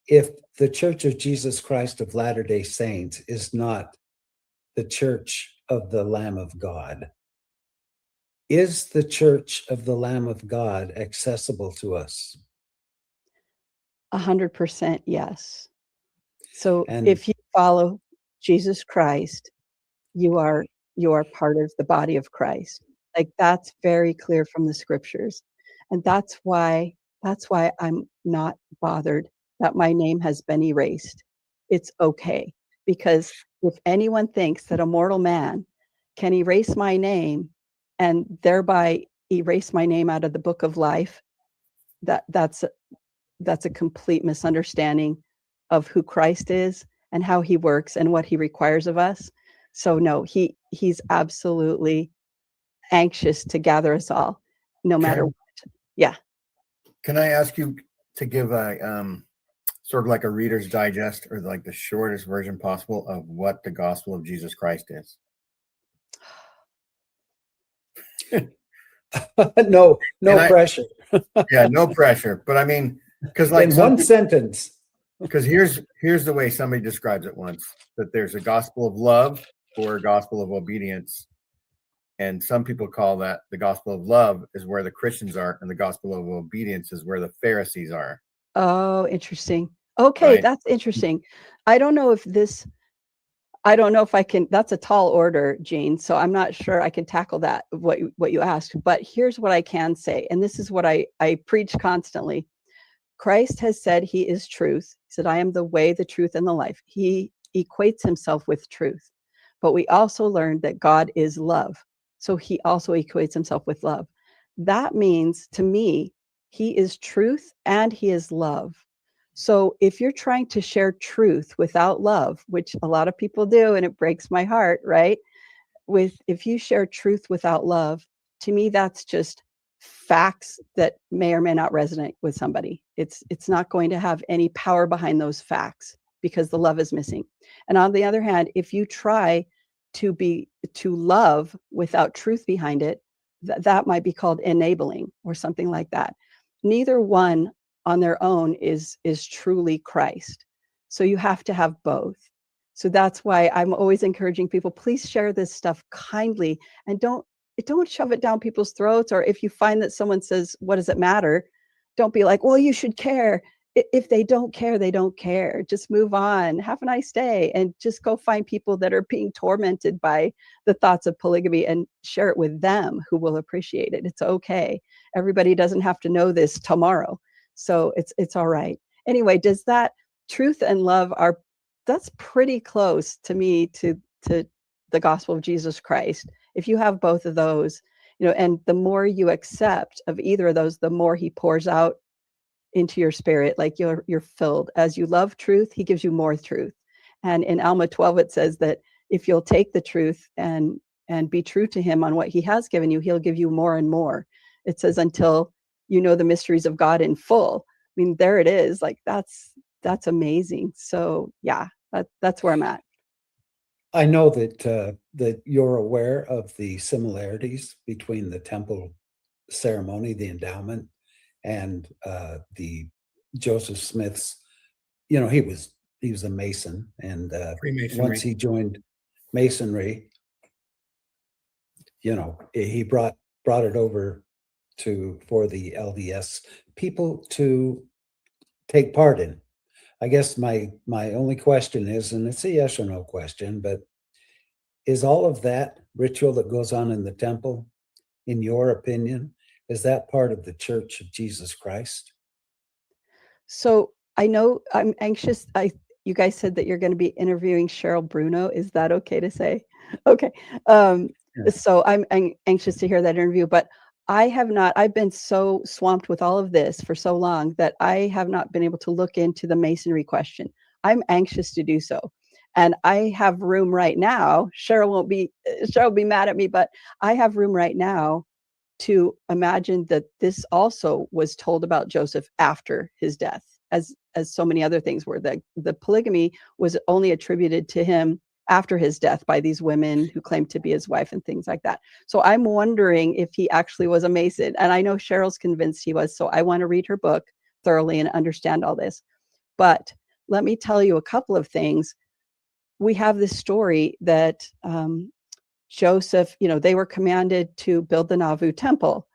the Church of Jesus Christ of Latter-day Saints is not the Church of the Lamb of God, is the Church of the Lamb of God accessible to us?
100% yes. So if you follow Jesus Christ, you are part of the body of Christ. Like that's very clear from the scriptures. And that's why I'm not bothered that my name has been erased. It's okay. Because if anyone thinks that a mortal man can erase my name and thereby erase my name out of the book of life, that's a complete misunderstanding of who Christ is and how he works and what he requires of us. So no, he's absolutely anxious to gather us all, no matter what. Yeah.
Can I ask you to give a sort of like a Reader's Digest, or like the shortest version possible of what the gospel of Jesus Christ is?
No pressure.
Yeah, no pressure. But I mean, because like
in one sentence.
Because here's the way somebody describes it once, that there's a gospel of love or a gospel of obedience. And some people call that the gospel of love is where the Christians are, and the gospel of obedience is where the Pharisees are.
Oh, interesting. Okay, right. That's interesting. I don't know if I can, that's a tall order, Jean. So I'm not sure I can tackle that, what you asked. But here's what I can say, and this is what I preach constantly. Christ has said he is truth. He said, I am the way, the truth, and the life. He equates himself with truth. But we also learned that God is love. So he also equates himself with love. That means, to me, he is truth and he is love. So if you're trying to share truth without love, which a lot of people do, and it breaks my heart, right? If you share truth without love, to me, that's just facts that may or may not resonate with somebody. It's not going to have any power behind those facts because the love is missing. And on the other hand, if you try to love without truth behind it, that might be called enabling or something like that. Neither one on their own is truly Christ. So you have to have both. So that's why I'm always encouraging people, please share this stuff kindly and don't shove it down people's throats. Or if you find that someone says, what does it matter? Don't be like, well, you should care. If they don't care, they don't care. Just move on. Have a nice day. And just go find people that are being tormented by the thoughts of polygamy and share it with them who will appreciate it. It's okay. Everybody doesn't have to know this tomorrow. So it's all right. Anyway, does that truth and love that's pretty close to me to the gospel of Jesus Christ. If you have both of those, and the more you accept of either of those, the more he pours out into your spirit, like you're filled. As you love truth, he gives you more truth. And in Alma 12, it says that if you'll take the truth and be true to him on what he has given you, he'll give you more and more. It says, until you know the mysteries of God in full. I mean, there it is. Like that's amazing. So yeah, that's where I'm at.
I know that you're aware of the similarities between the temple ceremony, the endowment, and the Joseph Smith's. He was a Mason, and once he joined Masonry, he brought it over for the LDS people to take part in. I guess my only question is, and it's a yes or no question, but is all of that ritual that goes on in the temple, in your opinion, is that part of the Church of Jesus Christ?
So I know I'm anxious. You guys said that you're going to be interviewing Cheryl Bruno. Is that okay to say? Okay. So I'm anxious to hear that interview, but I've been so swamped with all of this for so long that I have not been able to look into the Masonry question. I'm anxious to do so. And I have room right now. Cheryl will be mad at me, but I have room right now to imagine that this also was told about Joseph after his death, as so many other things were. The polygamy was only attributed to him after his death by these women who claimed to be his wife and things like that. So I'm wondering if he actually was a Mason. And I know Cheryl's convinced he was, so I want to read her book thoroughly and understand all this. But let me tell you a couple of things. We have this story that Joseph, they were commanded to build the Nauvoo temple,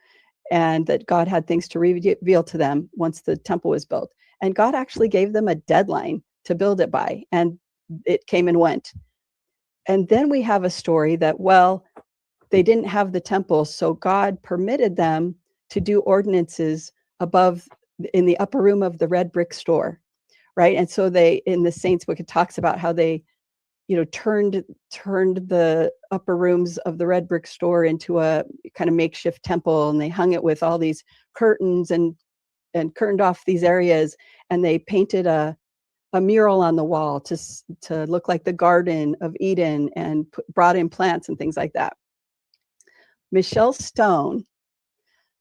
and that God had things to reveal to them once the temple was built. And God actually gave them a deadline to build it by, and it came and went. And then we have a story that, well, they didn't have the temple, so God permitted them to do ordinances above in the upper room of the red brick store, right? And so in the Saints book, it talks about how they, turned the upper rooms of the red brick store into a kind of makeshift temple, and they hung it with all these curtains and curtained off these areas, and they painted a mural on the wall to look like the Garden of Eden, and brought in plants and things like that. Michelle Stone,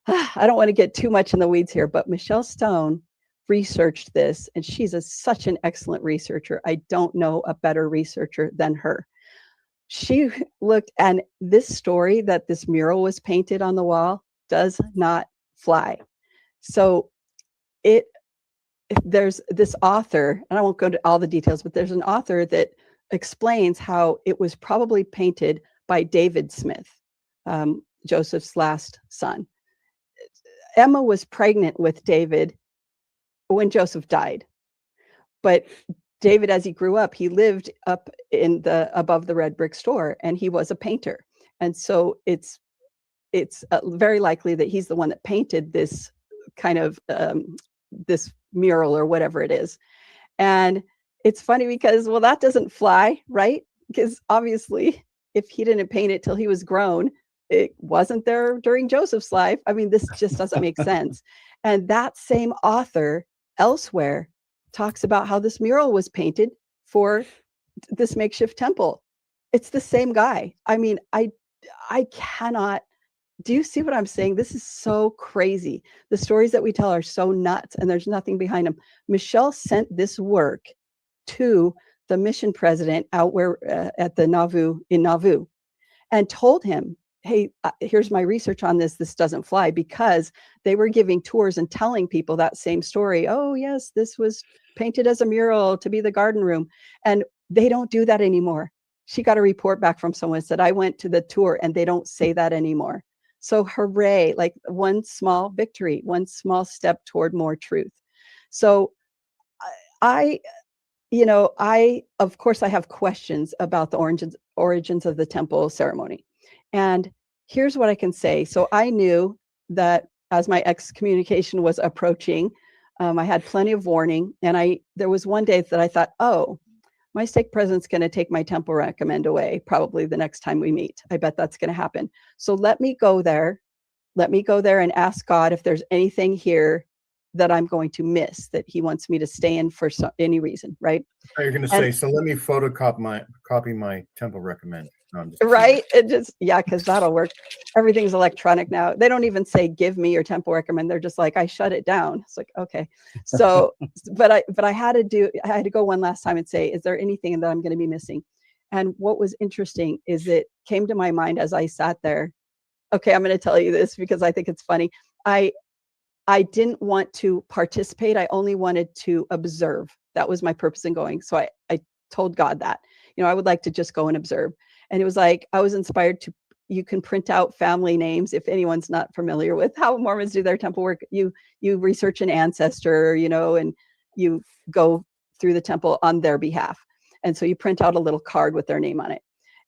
I don't want to get too much in the weeds here, but Michelle Stone researched this, and she's such an excellent researcher. I don't know a better researcher than her. She looked, and this story that this mural was painted on the wall does not fly. So there's this author, and I won't go into all the details, but there's an author that explains how it was probably painted by David Smith, Joseph's last son. Emma was pregnant with David when Joseph died, but David, as he grew up, he lived up above the red brick store, and he was a painter. And so it's very likely that he's the one that painted this kind of this mural or whatever it is. And it's funny because, well, that doesn't fly, right? Because obviously, if he didn't paint it till he was grown, it wasn't there during Joseph's life. I mean, this just doesn't make sense. And that same author elsewhere talks about how this mural was painted for this makeshift temple. It's the same guy. I mean, I cannot. Do you see what I'm saying? This is so crazy. The stories that we tell are so nuts, and there's nothing behind them. Michelle sent this work to the mission president out where at the Nauvoo, and told him, hey, here's my research on this. This doesn't fly, because they were giving tours and telling people that same story. Oh, yes, this was painted as a mural to be the garden room. And they don't do that anymore. She got a report back from someone, said, I went to the tour and they don't say that anymore. So hooray, like one small victory, one small step toward more truth. So I of course, I have questions about the origins of the temple ceremony. And here's what I can say. So I knew that as my excommunication was approaching, I had plenty of warning. And there was one day that I thought, oh, my stake president's going to take my temple recommend away probably the next time we meet. I bet that's going to happen. So let me go there. Let me go there and ask God if there's anything here that I'm going to miss, that he wants me to stay in for any reason, right?
You're going to say, so let me copy my temple recommend. No, I'm just
right? Because that'll work. Everything's electronic now. They don't even say, give me your temple recommend. They're just like, I shut it down. It's like, okay. So, but I had to go one last time and say, is there anything that I'm going to be missing? And what was interesting is it came to my mind as I sat there. Okay, I'm going to tell you this because I think it's funny. I didn't want to participate. I only wanted to observe. That was my purpose in going. So I told God that, I would like to just go and observe. And it was like, I was inspired you can print out family names. If anyone's not familiar with how Mormons do their temple work, you research an ancestor, and you go through the temple on their behalf. And so you print out a little card with their name on it.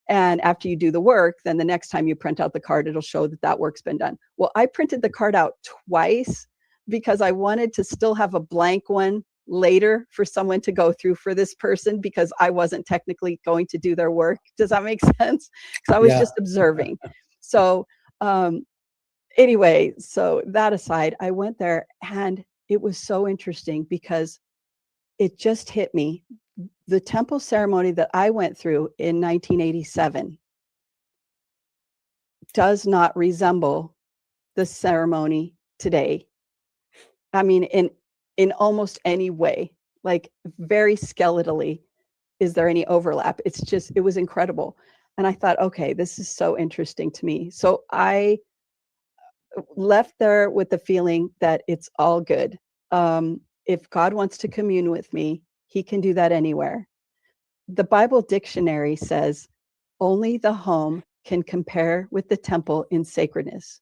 And after you do the work, then the next time you print out the card, it'll show that work's been done. Well, I printed the card out twice because I wanted to still have a blank one later for someone to go through for this person, because I wasn't technically going to do their work. Does that make sense? Because I was just observing. So anyway, so that aside, I went there and it was so interesting because it just hit me. The temple ceremony that I went through in 1987 does not resemble the ceremony today. I mean, in almost any way, like very skeletally, is there any overlap? It was incredible. And I thought, okay, this is so interesting to me. So I left there with the feeling that it's all good. If God wants to commune with me, he can do that anywhere. The Bible dictionary says only the home can compare with the temple in sacredness.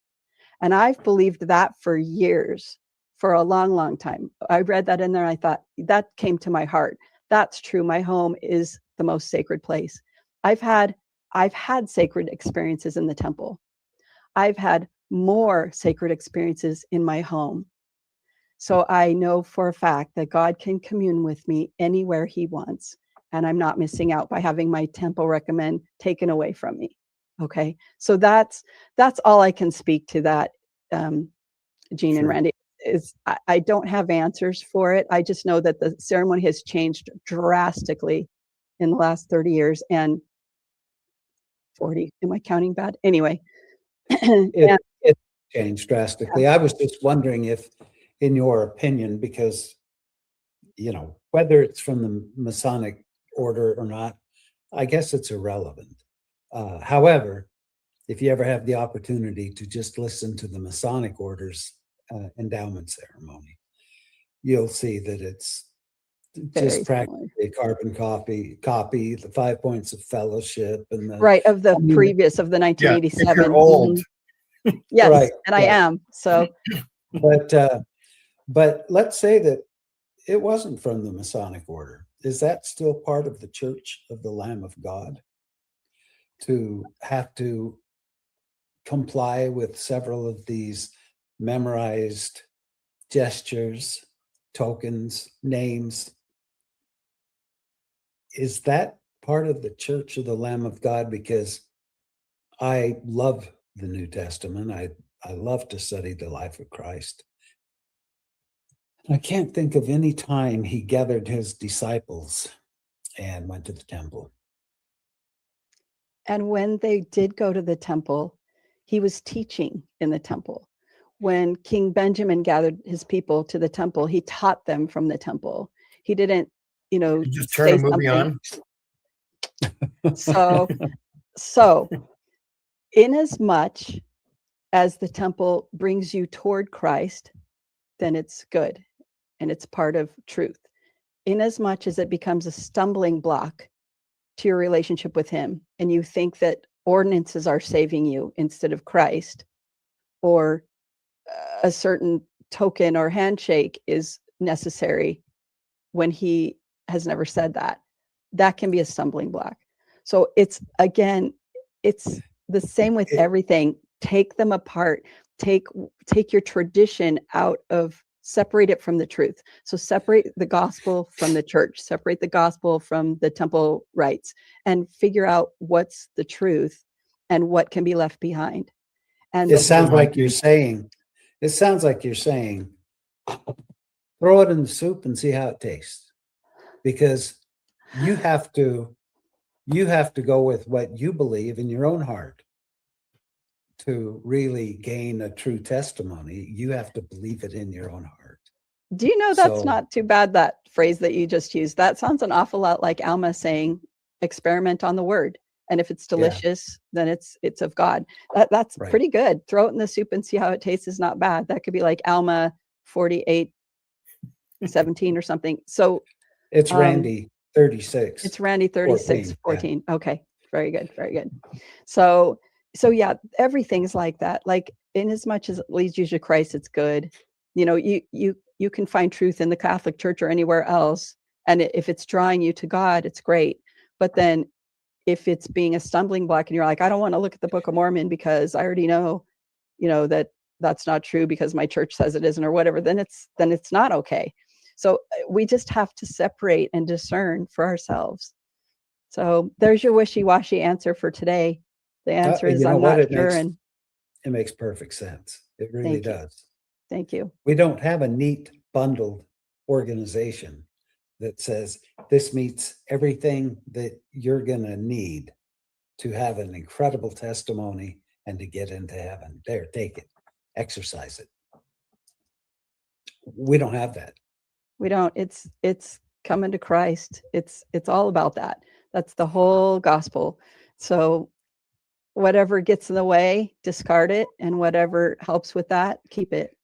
And I've believed that for years, for a long, long time. I read that in there and I thought, that came to my heart. That's true. My home is the most sacred place. I've had sacred experiences in the temple. I've had more sacred experiences in my home. So I know for a fact that God can commune with me anywhere he wants. And I'm not missing out by having my temple recommend taken away from me. Okay. So that's all I can speak to that, Jean and Randy. I don't have answers for it. I just know that the ceremony has changed drastically in the last 30 years and 40. Am I counting bad? Anyway.
It changed drastically. I was just wondering if, in your opinion, because, whether it's from the Masonic order or not, I guess it's irrelevant. However, if you ever have the opportunity to just listen to the Masonic order's endowment ceremony, you'll see that it's just practically a carbon copy, the 5 points of fellowship, and
of the previous of the 1987.
If you're old.
Yes, right, and I am. So,
but let's say that it wasn't from the Masonic order. Is that still part of the Church of the Lamb of God to have to comply with several of these memorized gestures, tokens, names? Is that part of the Church of the Lamb of God? Because I love the New Testament. I love to study the life of Christ. I can't think of any time he gathered his disciples and went to the temple.
And when they did go to the temple, he was teaching in the temple. When King Benjamin gathered his people to the temple, he taught them from the temple. He didn't,
you just turn a movie on.
So Inasmuch as the temple brings you toward Christ, then it's good and it's part of truth. Inasmuch as it becomes a stumbling block to your relationship with him, and you think that ordinances are saving you instead of Christ, or a certain token or handshake is necessary when he has never said that, that can be a stumbling block. So it's, again, it's the same with everything. Take them apart. Take your tradition out of, separate it from the truth. So separate the gospel from the church, separate the gospel from the temple rites, and figure out what's the truth and what can be left behind. And
it sounds like you're saying, throw it in the soup and see how it tastes, because you have to go with what you believe in your own heart to really gain a true testimony. You have to believe it in your own heart.
Do you know that's not too bad, that phrase that you just used? That sounds an awful lot like Alma saying, experiment on the word. And if it's delicious, then it's of God. That's right. Pretty good. Throw it in the soup and see how it tastes is not bad. That could be like Alma 48:17 or something. So
it's Randy 36.
It's Randy 36, 14. Yeah. Okay. Very good. Very good. So yeah, everything's like that. Like, in as much as it leads you to Christ, it's good. You know, you can find truth in the Catholic Church or anywhere else. And if it's drawing you to God, it's great. But then if it's being a stumbling block and you're like, I don't want to look at the Book of Mormon because I already know, that that's not true because my church says it isn't, or whatever, then it's not okay. So we just have to separate and discern for ourselves. So there's your wishy-washy answer for today. The answer is I'm not sure. And
it makes perfect sense. It really does.
Thank you.
We don't have a neat bundled organization that says this meets everything that you're going to need to have an incredible testimony and to get into heaven. There, take it, exercise it. We don't have that.
We don't. It's coming to Christ. It's all about that. That's the whole gospel. So whatever gets in the way, discard it, and whatever helps with that, keep it.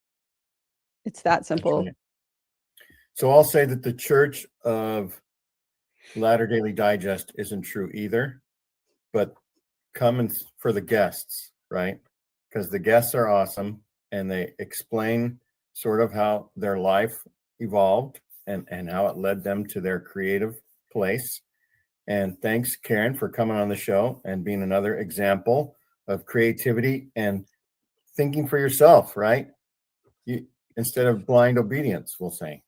It's that simple.
So I'll say that the Church of Latter Daily Digest isn't true either, but come for the guests, right? Because the guests are awesome and they explain sort of how their life evolved and how it led them to their creative place. And thanks, Karen, for coming on the show and being another example of creativity and thinking for yourself, right? Instead of blind obedience, we'll say.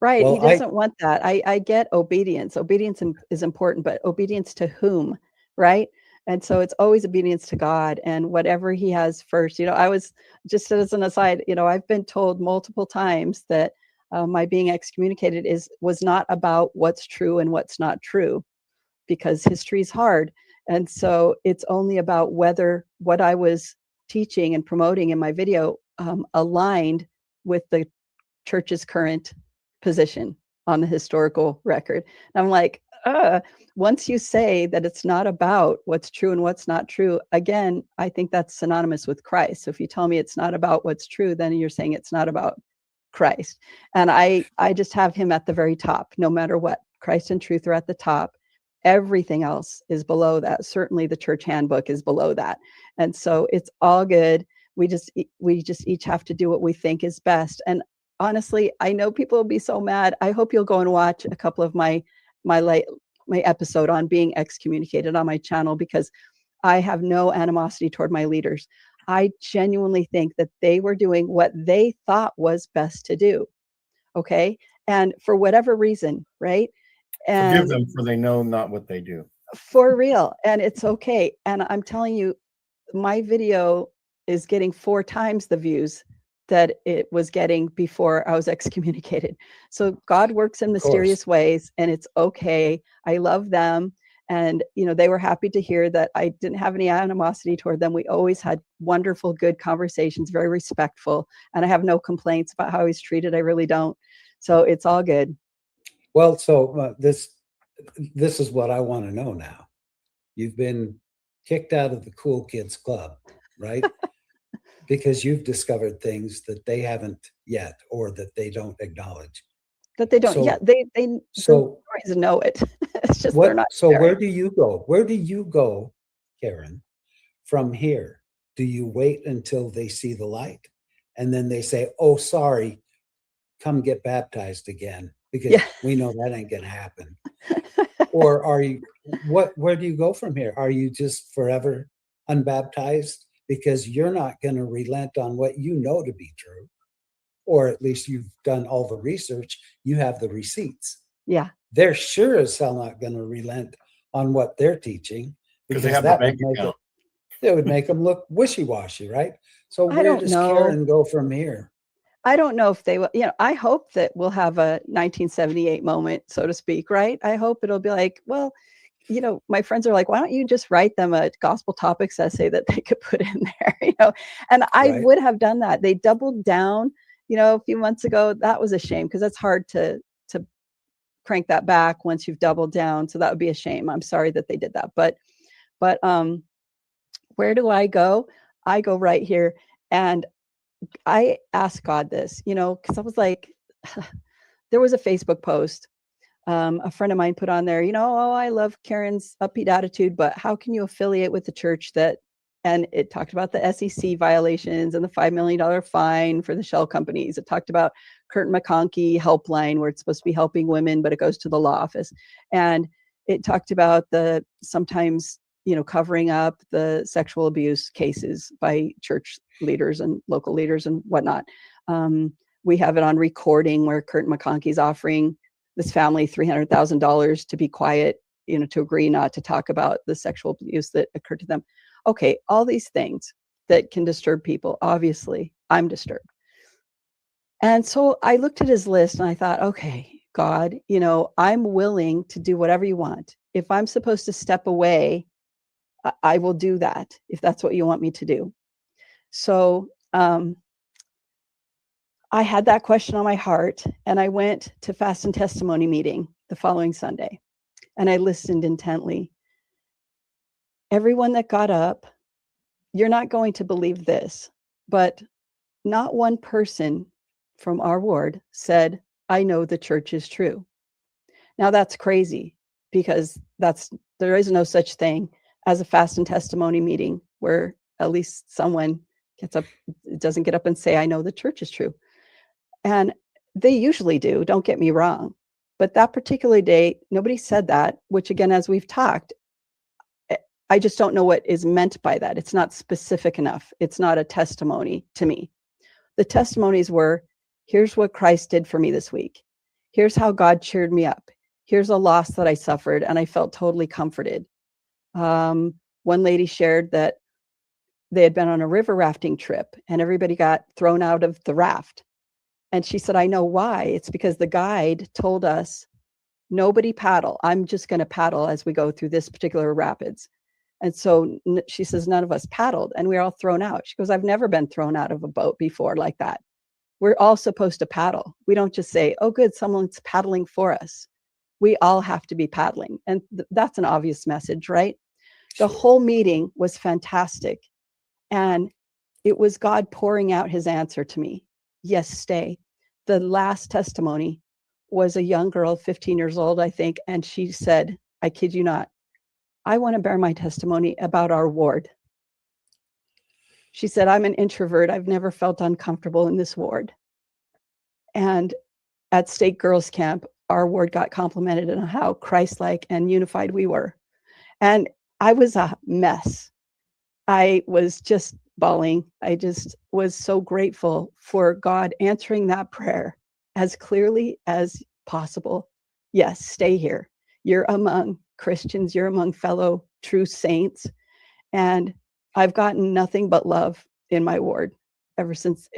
Right. Well, he doesn't want that. I get obedience. Obedience is important, but obedience to whom, right? And so it's always obedience to God and whatever he has first. I was, just as an aside, I've been told multiple times that my being excommunicated was not about what's true and what's not true, because history is hard. And so it's only about whether what I was teaching and promoting in my video aligned with the church's current position on the historical record. And I'm like, once you say that it's not about what's true and what's not true, again, I think that's synonymous with Christ. So if you tell me it's not about what's true, then you're saying it's not about Christ. And I just have him at the very top, no matter what. Christ and truth are at the top. Everything else is below that. Certainly the church handbook is below that. And so it's all good. We just each have to do what we think is best. And honestly, I know people will be so mad. I hope you'll go and watch a couple of my episode on being excommunicated on my channel, because I have no animosity toward my leaders. I genuinely think that they were doing what they thought was best to do. Okay. And for whatever reason, right? And
forgive them, for they know not what they do.
For real. And it's okay. And I'm telling you, my video is getting 4 times the views that it was getting before I was excommunicated. So God works in mysterious ways, and it's okay. I love them. And, they were happy to hear that I didn't have any animosity toward them. We always had wonderful, good conversations, very respectful. And I have no complaints about how he's treated. I really don't. So it's all good.
Well, so this is what I want to know now. You've been kicked out of the cool kids club, right? Because you've discovered things that they haven't yet, or that they don't acknowledge.
That they don't.
So-
Yeah, they
So
stories know it. It's just they're not.
So
sharing.
where do you go? Where do you go, Karen, from here? Do you wait until they see the light, and then they say, "Oh, sorry, come get baptized again," because
Yeah.
we know that ain't gonna happen? Or are you, where do you go from here? Are you just forever unbaptized because you're not going to relent on what you know to be true? Or at least you've done all the research, you have the receipts.
Yeah.
They're sure as hell not going to relent on what they're teaching,
Because
because
they have the
that would
bank
make
account.
it would make them look wishy-washy, right? So
I
where
don't
does
know.
Karen go from here?
I don't know if they will, I hope that we'll have a 1978 moment, so to speak, right? I hope it'll be like, well, my friends are like, why don't you just write them a gospel topics essay that they could put in there, and I
Right.
would have done that. They doubled down, a few months ago. That was a shame, because it's hard to crank that back once you've doubled down. So that would be a shame. I'm sorry that they did that. But where do I go? I go right here. And I asked God this, because I was like, there was a Facebook post a friend of mine put on there, oh, I love Karen's upbeat attitude, but how can you affiliate with the church that, and it talked about the SEC violations and the $5 million fine for the shell companies. It talked about Curtin McConkie helpline, where it's supposed to be helping women, but it goes to the law office. And it talked about the sometimes, covering up the sexual abuse cases by church leaders and local leaders and whatnot. We have it on recording where Curtin McConkie's offering this family $300,000 to be quiet, to agree not to talk about the sexual abuse that occurred to them. Okay, all these things that can disturb people. Obviously, I'm disturbed. And so I looked at his list and I thought, okay, God, I'm willing to do whatever you want. If I'm supposed to step away, I will do that if that's what you want me to do. So I had that question on my heart, and I went to fast and testimony meeting the following Sunday, and I listened intently. Everyone that got up, you're not going to believe this, but not one person from our ward said, I know the church is true. Now that's crazy, because there is no such thing as a fast and testimony meeting where at least someone doesn't get up and say, I know the church is true. And they usually do, don't get me wrong. But that particular day, nobody said that, which again, as we've talked, I just don't know what is meant by that. It's not specific enough. It's not a testimony to me. The testimonies were, here's what Christ did for me this week. Here's how God cheered me up. Here's a loss that I suffered, and I felt totally comforted. One lady shared that they had been on a river rafting trip, and everybody got thrown out of the raft. And she said, I know why. It's because the guide told us, nobody paddle. I'm just going to paddle as we go through this particular rapids. And so she says, none of us paddled, and we were all thrown out. She goes, I've never been thrown out of a boat before like that. We're all supposed to paddle. We don't just say, oh, good, someone's paddling for us. We all have to be paddling. And that's an obvious message, right?
Sure.
The whole meeting was fantastic. And it was God pouring out his answer to me. Yes, stay. The last testimony was a young girl, 15 years old, I think. And she said, I kid you not, I want to bear my testimony about our ward. She said, I'm an introvert. I've never felt uncomfortable in this ward. And at State Girls Camp, our ward got complimented on how Christ-like and unified we were. And I was a mess. I was just bawling. I just was so grateful for God answering that prayer as clearly as possible. Yes, stay here. You're among Christians. You're among fellow true saints. And I've gotten nothing but love in my ward ever since,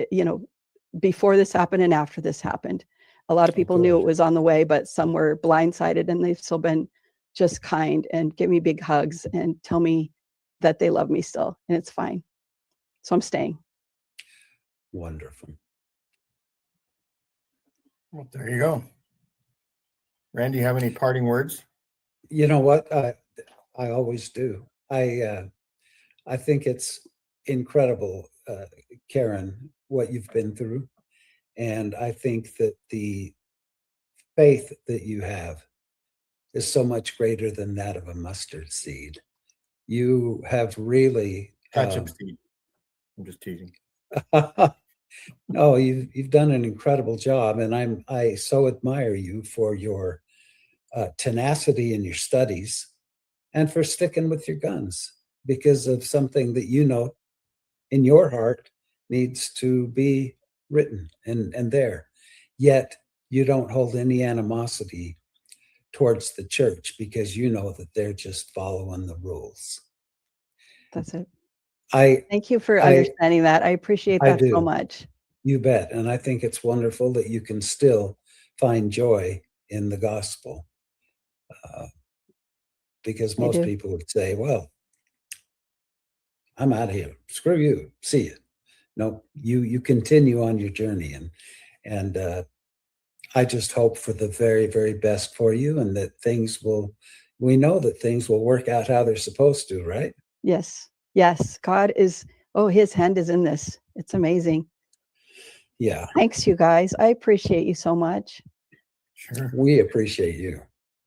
before this happened and after this happened. A lot of people knew it was on the way, but some were blindsided, and they've still been just kind and give me big hugs and tell me that they love me still, and it's fine. So I'm staying.
Wonderful.
Well, there you go. Randy, you have any parting words?
You know what? I always do. I think it's incredible, Karen, what you've been through. And I think that the faith that you have is so much greater than that of a mustard seed. You have really
Ketchup seed. I'm just teasing.
no, you've done an incredible job, and I so admire you for your tenacity in your studies and for sticking with your guns because of something that you know in your heart needs to be written and there. Yet you don't hold any animosity towards the church because you know that they're just following the rules.
That's it.
I
Thank you for
I
understanding that. I appreciate
I
that so
do.
much.
You bet. And I think it's wonderful that you can still find joy in the gospel. Because
I
most
do.
people would say, well, I'm out of here. Screw you. See you. No, you continue on your journey. And I just hope for the very, very best for you and that we know that things will work out how they're supposed to, right?
Yes. Yes. God is, oh, his hand is in this. It's amazing.
Yeah.
Thanks, you guys. I appreciate you so much.
Sure.
We appreciate you.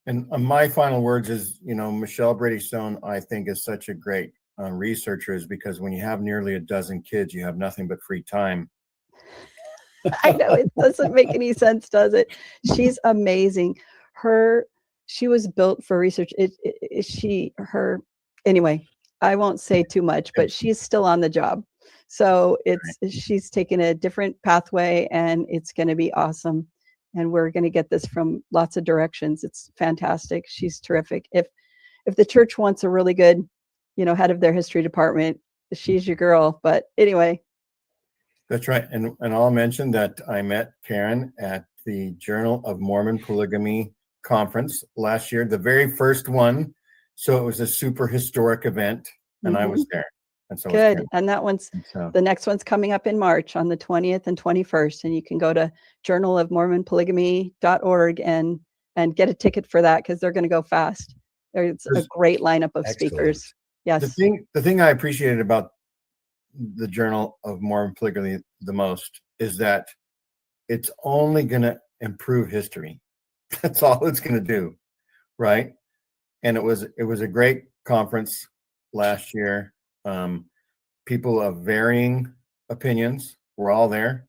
And my final words is, Michelle Brady Stone, I think, is such a great researcher, is because when you have nearly a dozen kids, you have nothing but free time.
I know it doesn't make any sense, does it? She's amazing. She was built for research. Anyway, I won't say too much, but she's still on the job. So she's taken a different pathway and it's going to be awesome. And we're going to get this from lots of directions. It's fantastic. She's terrific. If the church wants a really good, head of their history department, she's your girl. But anyway.
That's right. And I'll mention that I met Karen at the Journal of Mormon Polygamy conference last year, the very first one. So it was a super historic event, and I was there. And so
good. And that the next one's coming up in March on the 20th and 21st. And you can go to journalofmormonpolygamy.org and get a ticket for that because they're going to go fast. There's a great lineup of speakers. Yes.
The thing I appreciated about the Journal of Mormon Polygamy the most is that it's only going to improve history. That's all it's going to do, right? And it was a great conference last year. People of varying opinions were all there.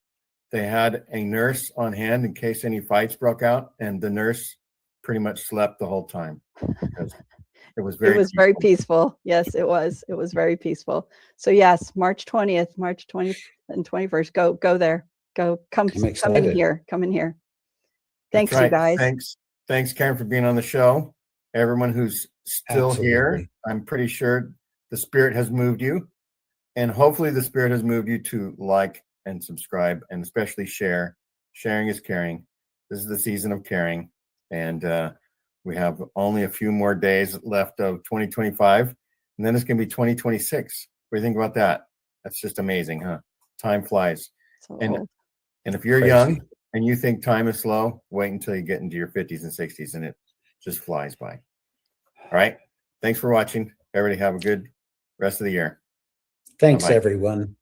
They had a nurse on hand in case any fights broke out, and the nurse pretty much slept the whole time because it was very
peaceful. Yes, it was. It was very peaceful. So yes, March 20th and 21st. Go there. Come in here. Come in here. Thanks, you guys.
Thanks, Karen, for being on the show. Everyone who's still here, I'm pretty sure the Spirit has moved you. And hopefully the Spirit has moved you to like and subscribe and especially share. Sharing is caring. This is the season of caring. And we have only a few more days left of 2025. And then it's going to be 2026. What do you think about that? That's just amazing, huh? Time flies. And if you're young and you think time is slow, wait until you get into your 50s and 60s and it just flies by. All right. Thanks for watching. Everybody have a good rest of the year.
Thanks, everyone.